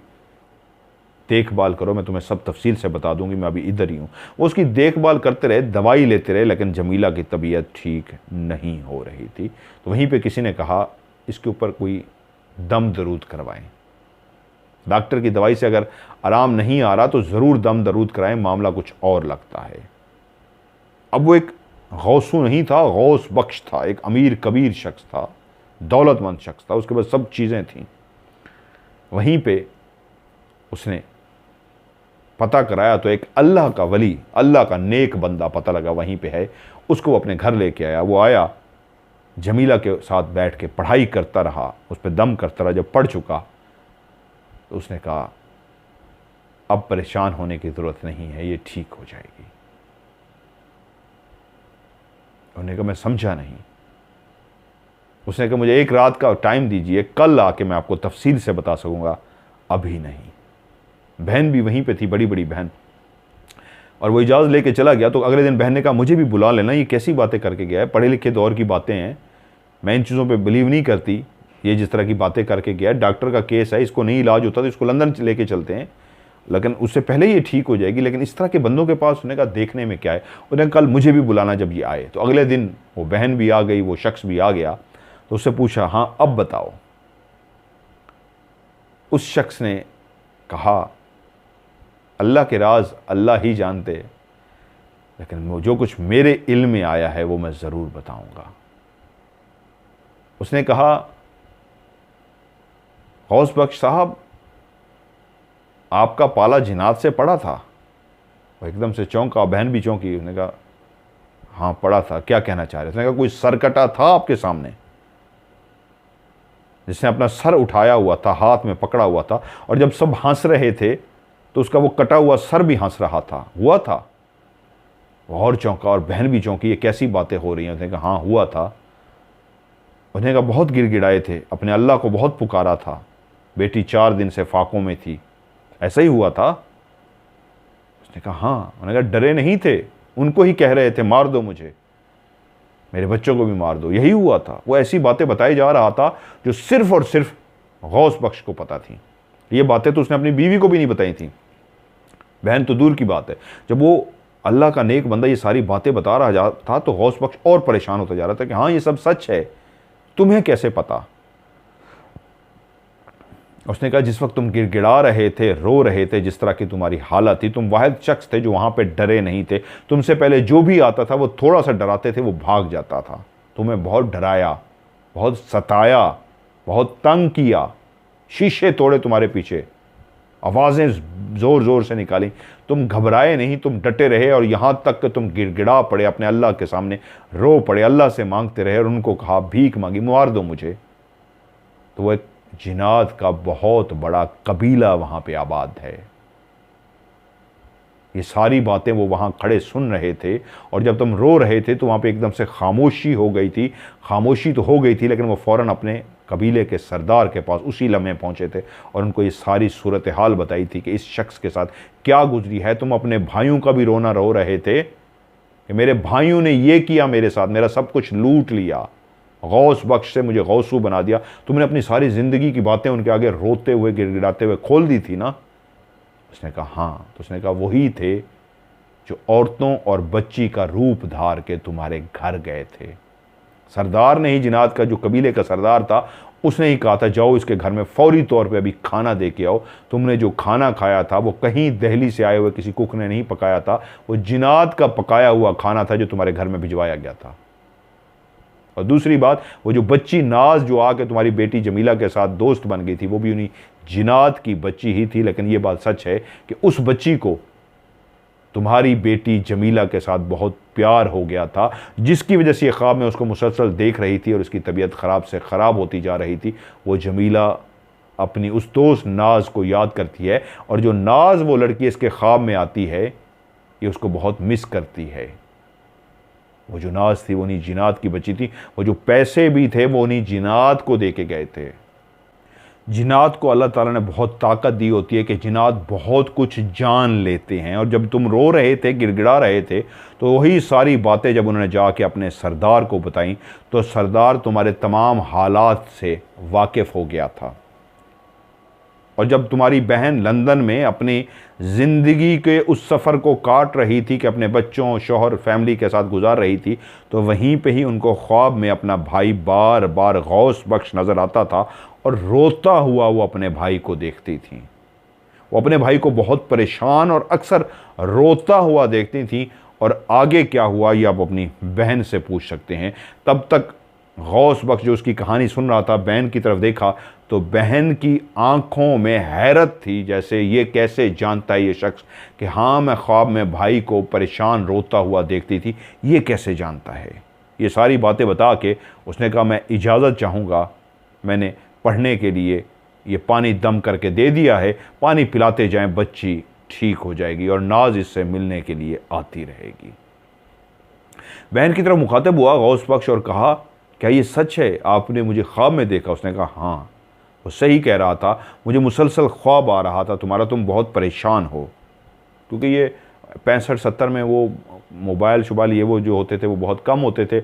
देखभाल करो, मैं तुम्हें सब तफसील से बता दूंगी, मैं अभी इधर ही हूँ। वो उसकी देखभाल करते रहे, दवाई लेते रहे, लेकिन जमीला की तबीयत ठीक नहीं हो रही थी। तो वहीं पे किसी ने कहा इसके ऊपर कोई दम दरूद करवाएं, डॉक्टर की दवाई से अगर आराम नहीं आ रहा तो ज़रूर दम दरूद कराएं, मामला कुछ और लगता है। अब वो एक गौसू नहीं था, गौस बख्श था, एक अमीर कबीर शख्स था, दौलतमंद शख्स था, उसके पास सब चीज़ें थीं। वहीं पे उसने पता कराया तो एक अल्लाह का वली, अल्लाह का नेक बंदा पता लगा वहीं पे है। उसको वो अपने घर लेके आया। वो आया, जमीला के साथ बैठ के पढ़ाई करता रहा, उस पर दम करता रहा। जब पढ़ चुका तो उसने कहा अब परेशान होने की ज़रूरत नहीं है, ये ठीक हो जाएगी। उन्होंने कहा मैं समझा नहीं। उसने कहा मुझे एक रात का टाइम दीजिए, कल आके मैं आपको तफसील से बता सकूंगा, अभी नहीं। बहन भी वहीं पे थी, बड़ी बड़ी बहन, और वो इजाज़त लेके चला गया। तो अगले दिन बहन ने कहा मुझे भी बुला लेना, ये कैसी बातें करके गया है, पढ़े लिखे दौर की बातें हैं, मैं इन चीज़ों पे बिलीव नहीं करती, ये जिस तरह की बातें करके गया है, डॉक्टर का केस है, इसको नहीं इलाज होता तो इसको लंदन लेके चलते हैं, लेकिन उससे पहले ये ठीक हो जाएगी। लेकिन इस तरह के बंदों के पास उसने कहा देखने में क्या है। उन्होंने कल मुझे भी बुलाना जब ये आए। तो अगले दिन वो बहन भी आ गई, वो शख्स भी आ गया। तो उससे पूछा हाँ अब बताओ। उस शख्स ने कहा अल्लाह के राज अल्लाह ही जानते, लेकिन जो कुछ मेरे इल्म में आया है वो मैं ज़रूर बताऊंगा। उसने कहा गौस बख्श साहब आपका पाला जिनात से पड़ा था? वो एकदम से चौंका, बहन भी चौंकी। उसने कहा हाँ पड़ा था, क्या कहना चाह रहे? उसने कहा कोई सरकटा था आपके सामने जिसने अपना सर उठाया हुआ था, हाथ में पकड़ा हुआ था, और जब सब हंस रहे थे तो उसका वो कटा हुआ सर भी हंस रहा था, हुआ था? वो और चौंका और बहन भी चौंकी, ये कैसी बातें हो रही हैं? उसने कहा हाँ हुआ था। उसने कहा बहुत गिड़गिड़ाए थे, अपने अल्लाह को बहुत पुकारा था, बेटी 4 दिन से फाकों में थी, ऐसा ही हुआ था? उसने कहा हाँ। उन्होंने कहा डरे नहीं थे? उनको ही कह रहे थे मार दो मुझे? मेरे बच्चों को भी मार दो। यही हुआ था। वो ऐसी बातें बताई जा रहा था जो सिर्फ और सिर्फ गौस बख्श को पता थी। ये बातें तो उसने अपनी बीवी को भी नहीं बताई थी, बहन तो दूर की बात है। जब वो अल्लाह का नेक बंदा ये सारी बातें बता रहा था तो गौस बख्श और परेशान होता जा रहा था कि हाँ ये सब सच है, तुम्हें कैसे पता। उसने कहा जिस वक्त तुम गिड़गिड़ा रहे थे, रो रहे थे, जिस तरह की तुम्हारी हालत थी, तुम वाहिद शख्स थे जो वहाँ पे डरे नहीं थे। तुमसे पहले जो भी आता था वो थोड़ा सा डराते थे, वो भाग जाता था। तुम्हें बहुत डराया, बहुत सताया, बहुत तंग किया, शीशे तोड़े तुम्हारे पीछे, आवाज़ें ज़ोर ज़ोर से निकाली। तुम घबराए नहीं, तुम डटे रहे और यहाँ तक कि तुम गिड़गिड़ा पड़े, अपने अल्लाह के सामने रो पड़े, अल्लाह से मांगते रहे और उनको कहा भीख मांगी, मार दो मुझे। तो वो एक जिनात का बहुत बड़ा कबीला वहाँ पे आबाद है। ये सारी बातें वो वहाँ खड़े सुन रहे थे और जब तुम रो रहे थे तो वहाँ पे एकदम से खामोशी हो गई थी। खामोशी तो हो गई थी लेकिन वो फ़ौरन अपने कबीले के सरदार के पास उसी लम्हे पहुँचे थे और उनको ये सारी सूरत हाल बताई थी कि इस शख्स के साथ क्या गुजरी है। तुम अपने भाइयों का भी रोना रो रहे थे कि मेरे भाइयों ने ये किया मेरे साथ, मेरा सब कुछ लूट लिया, गौस बख्श से मुझे गौसू बना दिया। तुमने अपनी सारी ज़िंदगी की बातें उनके आगे रोते हुए गिड़गिड़ाते हुए खोल दी थी ना। उसने कहा हाँ। तो उसने कहा वही थे जो औरतों और बच्ची का रूप धार के तुम्हारे घर गए थे। सरदार ने ही जिनात का, जो कबीले का सरदार था, उसने ही कहा था जाओ इसके घर में फौरी तौर पे अभी खाना दे के आओ। तुमने जो खाना खाया था वो कहीं दिल्ली से आए हुए किसी कुक ने नहीं पकाया था, वो जिनात का पकाया हुआ खाना था जो तुम्हारे घर में भिजवाया गया था। और दूसरी बात, वो जो बच्ची नाज जो आके तुम्हारी बेटी जमीला के साथ दोस्त बन गई थी, वो भी उन्हीं जिनात की बच्ची ही थी। लेकिन ये बात सच है कि उस बच्ची को तुम्हारी बेटी जमीला के साथ बहुत प्यार हो गया था, जिसकी वजह से ये ख्वाब में उसको मुसलसल देख रही थी और उसकी तबीयत ख़राब से ख़राब होती जा रही थी। वो जमीला अपनी उस दोस्त नाज को याद करती है और जो नाज वो लड़की इसके ख्वाब में आती है, ये उसको बहुत मिस करती है। वो जो नाज थी वो उन्हीं जिनात की बच्ची थी। वो जो पैसे भी थे वो उन्हीं जिनात को दे के गए थे। जिनात को अल्लाह ताला ने बहुत ताकत दी होती है कि जिनात बहुत कुछ जान लेते हैं। और जब तुम रो रहे थे, गिड़गिड़ा रहे थे, तो वही सारी बातें जब उन्होंने जाके अपने सरदार को बताई तो सरदार तुम्हारे तमाम हालात से वाकिफ़ हो गया था। और जब तुम्हारी बहन लंदन में अपनी ज़िंदगी के उस सफ़र को काट रही थी कि अपने बच्चों, शौहर, फैमिली के साथ गुजार रही थी, तो वहीं पे ही उनको ख्वाब में अपना भाई बार बार गौस बख्श नज़र आता था और रोता हुआ वो अपने भाई को देखती थी। वो अपने भाई को बहुत परेशान और अक्सर रोता हुआ देखती थी। और आगे क्या हुआ ये आप अपनी बहन से पूछ सकते हैं। तब तक गौस बख्श जो उसकी कहानी सुन रहा था, बहन की तरफ देखा तो बहन की आंखों में हैरत थी, जैसे ये कैसे जानता है ये शख्स कि हाँ मैं ख्वाब में भाई को परेशान रोता हुआ देखती थी, ये कैसे जानता है। ये सारी बातें बता के उसने कहा मैं इजाज़त चाहूँगा, मैंने पढ़ने के लिए ये पानी दम करके दे दिया है, पानी पिलाते जाएं, बच्ची ठीक हो जाएगी और नाज इससे मिलने के लिए आती रहेगी। बहन की तरफ मुखातिब हुआ गौस बख्श और कहा क्या ये सच है, आपने मुझे ख्वाब में देखा? उसने कहा हाँ। वो सही कह रहा था, मुझे मुसलसल ख्वाब आ रहा था तुम्हारा, तुम बहुत परेशान हो। क्योंकि ये 65-70 में वो मोबाइल शुबाइल ये वो जो होते थे वो बहुत कम होते थे।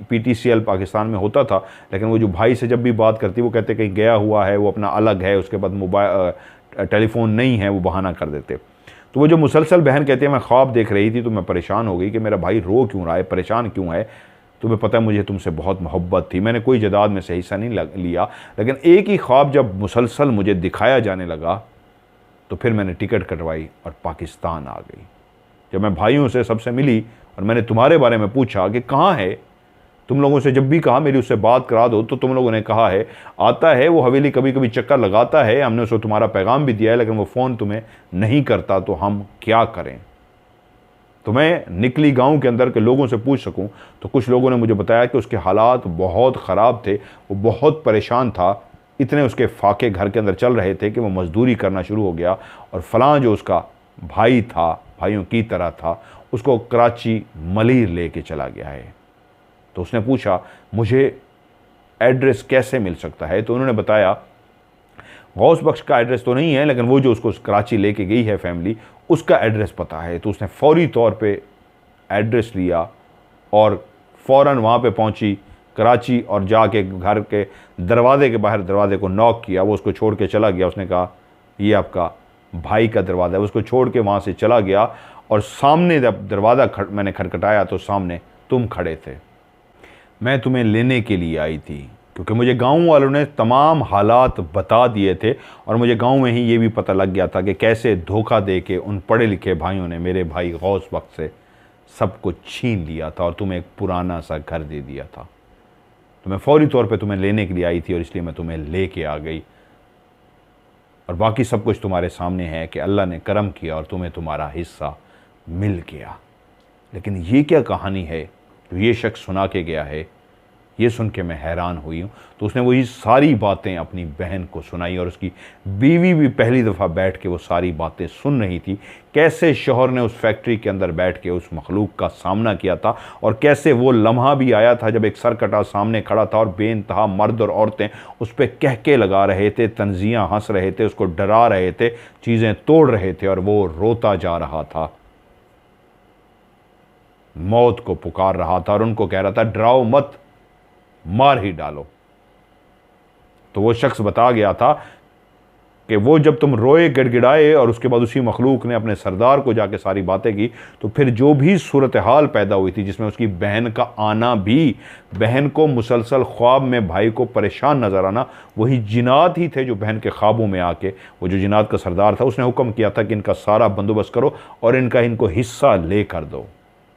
PTCL पाकिस्तान में होता था, लेकिन वो जो भाई से जब भी बात करती वो कहते कहीं गया हुआ है, वो अपना अलग है, उसके बाद मोबाइल टेलीफोन नहीं है, वो बहाना कर देते। तो वो जो मुसलसल बहन कहती है मैं ख्वाब देख रही थी तो मैं परेशान हो गई कि मेरा भाई रो क्यों रहा है, परेशान क्यों है। तुम्हें पता है मुझे तुमसे बहुत मोहब्बत थी, मैंने कोई जदाद में से हिस्सा नहीं लिया, लेकिन एक ही ख्वाब जब मुसलसल मुझे दिखाया जाने लगा तो फिर मैंने टिकट कटवाई और पाकिस्तान आ गई। जब मैं भाइयों से सबसे मिली और मैंने तुम्हारे बारे में पूछा कि कहाँ है, तुम लोगों से जब भी कहा मेरी उससे बात करा दो तो तुम लोगों ने कहा है आता है, वो हवेली कभी कभी चक्कर लगाता है, हमने उसको तुम्हारा पैगाम भी दिया है लेकिन वो फ़ोन तुम्हें नहीं करता, तो हम क्या करें। तो मैं निकली गांव के अंदर के लोगों से पूछ सकूं तो कुछ लोगों ने मुझे बताया कि उसके हालात बहुत ख़राब थे, वो बहुत परेशान था, इतने उसके फाके घर के अंदर चल रहे थे कि वो मजदूरी करना शुरू हो गया और फ़लाँ जो उसका भाई था, भाइयों की तरह था, उसको कराची मलीर लेके चला गया है। तो उसने पूछा मुझे एड्रेस कैसे मिल सकता है, तो उन्होंने बताया गौस बख्श का एड्रेस तो नहीं है लेकिन वो जो उसको कराची लेके गई है फैमिली, उसका एड्रेस पता है। तो उसने फौरी तौर पे एड्रेस लिया और फ़ौरन वहाँ पे पहुँची कराची और जाके घर के दरवाजे के बाहर दरवाजे को नॉक किया। वो उसको छोड़ के चला गया। उसने कहा ये आपका भाई का दरवाज़ा है। उसको छोड़ के वहाँ से चला गया और सामने जब दरवाज़ा मैंने खटखटाया तो सामने तुम खड़े थे। मैं तुम्हें लेने के लिए आई थी क्योंकि मुझे गांव वालों ने तमाम हालात बता दिए थे और मुझे गांव में ही ये भी पता लग गया था कि कैसे धोखा दे के उन पढ़े लिखे भाइयों ने मेरे भाई गौस वक्त से सब कुछ छीन लिया था और तुम्हें एक पुराना सा घर दे दिया था। तो मैं फौरी तौर पे तुम्हें लेने के लिए आई थी और इसलिए मैं तुम्हें लेके आ गई और बाकी सब कुछ तुम्हारे सामने है कि अल्लाह ने करम किया और तुम्हें तुम्हारा हिस्सा मिल गया। लेकिन ये क्या कहानी है जो ये शख्स सुना के गया है, ये सुन के मैं हैरान हुई हूँ। तो उसने वही सारी बातें अपनी बहन को सुनाई और उसकी बीवी भी पहली दफ़ा बैठ के वो सारी बातें सुन रही थी। कैसे शौहर ने उस फैक्ट्री के अंदर बैठ के उस मखलूक का सामना किया था और कैसे वो लम्हा भी आया था जब एक सरकटा सामने खड़ा था और बेइंतहा मर्द और औरतें उस पर कहके लगा रहे थे, तंजियाँ हंस रहे थे, उसको डरा रहे थे, चीज़ें तोड़ रहे थे और वो रोता जा रहा था, मौत को पुकार रहा था और उनको कह रहा था डराओ मत, मार ही डालो। तो वो शख्स बता गया था कि वो जब तुम रोए गिड़गिड़ाए और उसके बाद उसी मखलूक ने अपने सरदार को जाके सारी बातें की तो फिर जो भी सूरत हाल पैदा हुई थी जिसमें उसकी बहन का आना भी, बहन को मुसलसल ख्वाब में भाई को परेशान नजर आना, वही जिन्नात ही थे जो बहन के ख्वाबों में आके वो जो जिन्नात का सरदार था उसने हुक्म किया था कि इनका सारा बंदोबस्त करो और इनको हिस्सा ले कर दो।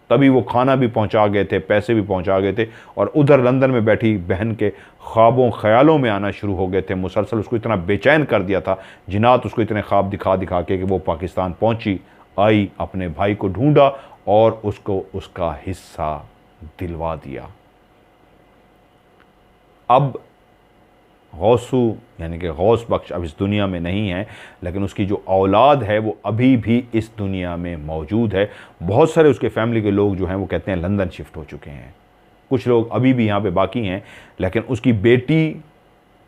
तभी वो खाना भी पहुंचा गए थे, पैसे भी पहुंचा गए थे और उधर लंदन में बैठी बहन के ख्वाबों ख्यालों में आना शुरू हो गए थे। मुसलसल उसको इतना बेचैन कर दिया था जिन्नात उसको इतने ख्वाब दिखा दिखा के कि वो पाकिस्तान पहुंची, आई, अपने भाई को ढूंढा और उसको उसका हिस्सा दिलवा दिया। अब गौसू यानी कि गौस बख्श अब इस दुनिया में नहीं है, लेकिन उसकी जो औलाद है वो अभी भी इस दुनिया में मौजूद है। बहुत सारे उसके फैमिली के लोग जो हैं वो कहते हैं लंदन शिफ्ट हो चुके हैं, कुछ लोग अभी भी यहाँ पे बाकी हैं। लेकिन उसकी बेटी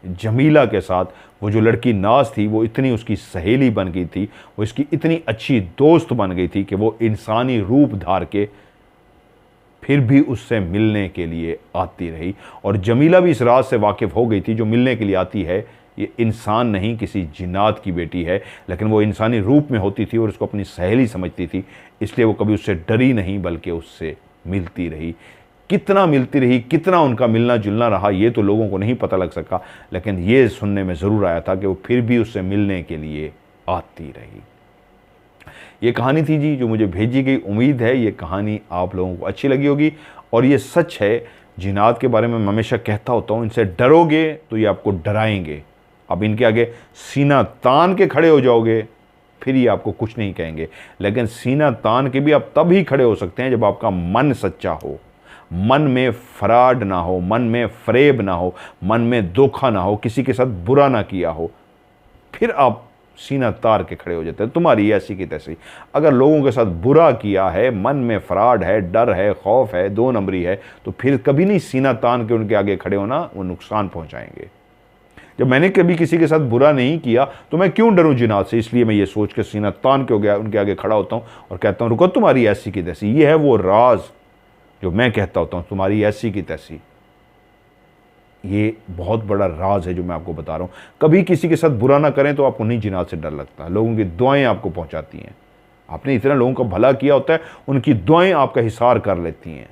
जमीला के साथ वो जो लड़की नाज थी वो इतनी उसकी सहेली बन गई थी, वो इसकी इतनी अच्छी दोस्त बन गई थी कि वो इंसानी रूप धार के फिर भी उससे मिलने के लिए आती रही। और जमीला भी इस राज से वाकिफ़ हो गई थी, जो मिलने के लिए आती है ये इंसान नहीं, किसी जिन्नात की बेटी है, लेकिन वो इंसानी रूप में होती थी और उसको अपनी सहेली समझती थी, इसलिए वो कभी उससे डरी नहीं बल्कि उससे मिलती रही। कितना मिलती रही, कितना उनका मिलना जुलना रहा ये तो लोगों को नहीं पता लग सका, लेकिन ये सुनने में ज़रूर आया था कि वो फिर भी उससे मिलने के लिए आती रही। ये कहानी थी जी जो मुझे भेजी गई। उम्मीद है ये कहानी आप लोगों को अच्छी लगी होगी और ये सच है। जिन्नात के बारे में मैं हमेशा कहता होता हूँ, इनसे डरोगे तो ये आपको डराएंगे। अब इनके आगे सीना तान के खड़े हो जाओगे फिर ये आपको कुछ नहीं कहेंगे, लेकिन सीना तान के भी आप तब ही खड़े हो सकते हैं जब आपका मन सच्चा हो, मन में फ्रॉड ना हो, मन में फरेब ना हो, मन में धोखा ना हो, किसी के साथ बुरा ना किया हो, फिर आप सीना तार के खड़े हो जाते हैं। तुम्हारी ऐसी की तैसी अगर लोगों के साथ बुरा किया है, मन में फ्रॉड है, डर है, खौफ है, दो नंबरी है, तो फिर कभी नहीं सीना तान के उनके आगे खड़े होना, वो नुकसान पहुंचाएंगे। जब मैंने कभी किसी के साथ बुरा नहीं किया तो मैं क्यों डरूं जिन्नात से, इसलिए मैं ये सोच के सीना तान के हो गया उनके आगे खड़ा होता हूँ और कहता हूँ रुको तुम्हारी ऐसी की तैसी। ये है वो राज जो मैं कहता होता हूँ, तुम्हारी ऐसी की तैसी। ये बहुत बड़ा राज है जो मैं आपको बता रहा हूँ। कभी किसी के साथ बुरा ना करें तो आपको नहीं जिन्नात से डर लगता। लोगों की दुआएं आपको पहुंचाती हैं। आपने इतना लोगों का भला किया होता है, उनकी दुआएं आपका हिसार कर लेती हैं,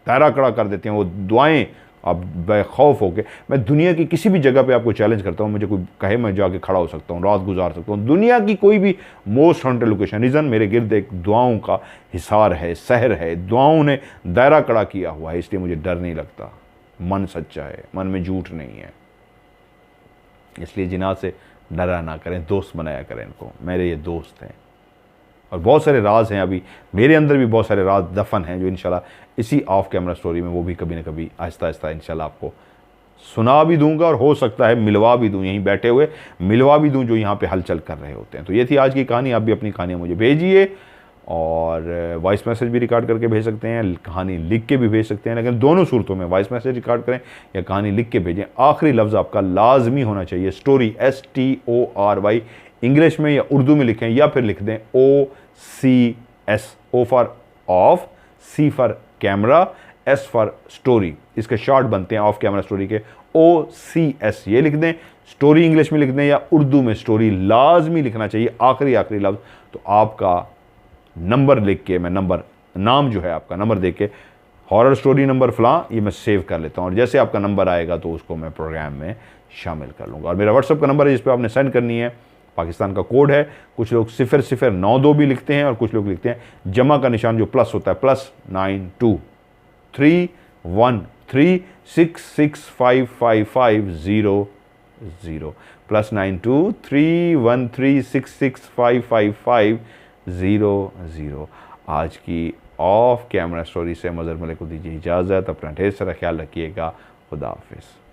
दायरा कड़ा कर देती हैं वो दुआएं। आप बेखौफ हो के, मैं दुनिया की किसी भी जगह पे आपको चैलेंज करता हूँ, मुझे कोई कहे मैं जाके खड़ा हो सकता हूँ, रात गुजार सकता हूँ, दुनिया की कोई भी मोस्ट हॉन्टेड लोकेशन, रीज़न मेरे गिर्द एक दुआओं का हिसार है, शहर है, दुआओं ने दायरा कड़ा किया हुआ है, इसलिए मुझे डर नहीं लगता। मन सच्चा है, मन में झूठ नहीं है, इसलिए जिन्नात से डरा ना करें, दोस्त बनाया करें इनको। मेरे ये दोस्त हैं और बहुत सारे राज हैं, अभी मेरे अंदर भी बहुत सारे राज दफन हैं जो इंशाल्लाह इसी ऑफ कैमरा स्टोरी में वो भी कभी ना कभी आहिस्ता आहिस्ता इंशाल्लाह आपको सुना भी दूंगा और हो सकता है मिलवा भी दूं, यहीं बैठे हुए मिलवा भी दूं जो यहाँ पे हलचल कर रहे होते हैं। तो ये थी आज की कहानी। आप भी अपनी कहानियाँ मुझे भेजिए और वॉइस मैसेज भी रिकॉर्ड करके भेज सकते हैं, कहानी लिख के भी भेज सकते हैं, लेकिन दोनों सूरतों में वॉइस मैसेज रिकॉर्ड करें या कहानी लिख के भेजें। आखिरी लफ्ज़ आपका लाजमी होना चाहिए स्टोरी, STORY इंग्लिश में या उर्दू में लिखें या फिर लिख दें OCS, O for of, C for camera, S for story, इसके शॉर्ट बनते हैं ऑफ कैमरा स्टोरी के OCS, ये लिख दें। स्टोरी इंग्लिश में लिख दें या उर्दू में स्टोरी लाजमी लिखना चाहिए, आखिरी लफ्ज़। तो आपका नंबर लिख के मैं नाम जो है आपका नंबर दे के हॉरर स्टोरी नंबर फलां, ये मैं सेव कर लेता हूँ और जैसे आपका नंबर आएगा तो उसको मैं प्रोग्राम में शामिल कर लूँगा। और मेरा व्हाट्सअप का नंबर है जिस पर आपने सेंड करनी है, पाकिस्तान का कोड है। कुछ लोग 0092 भी लिखते हैं और कुछ लोग लिखते हैं जमा का निशान जो प्लस होता है, +923136655500, +923136655500। आज की ऑफ कैमरा स्टोरी से मज़हर मलिक को दीजिए इजाज़त। अपना ढेर सारा ख्याल रखिएगा। खुदा हाफिज़।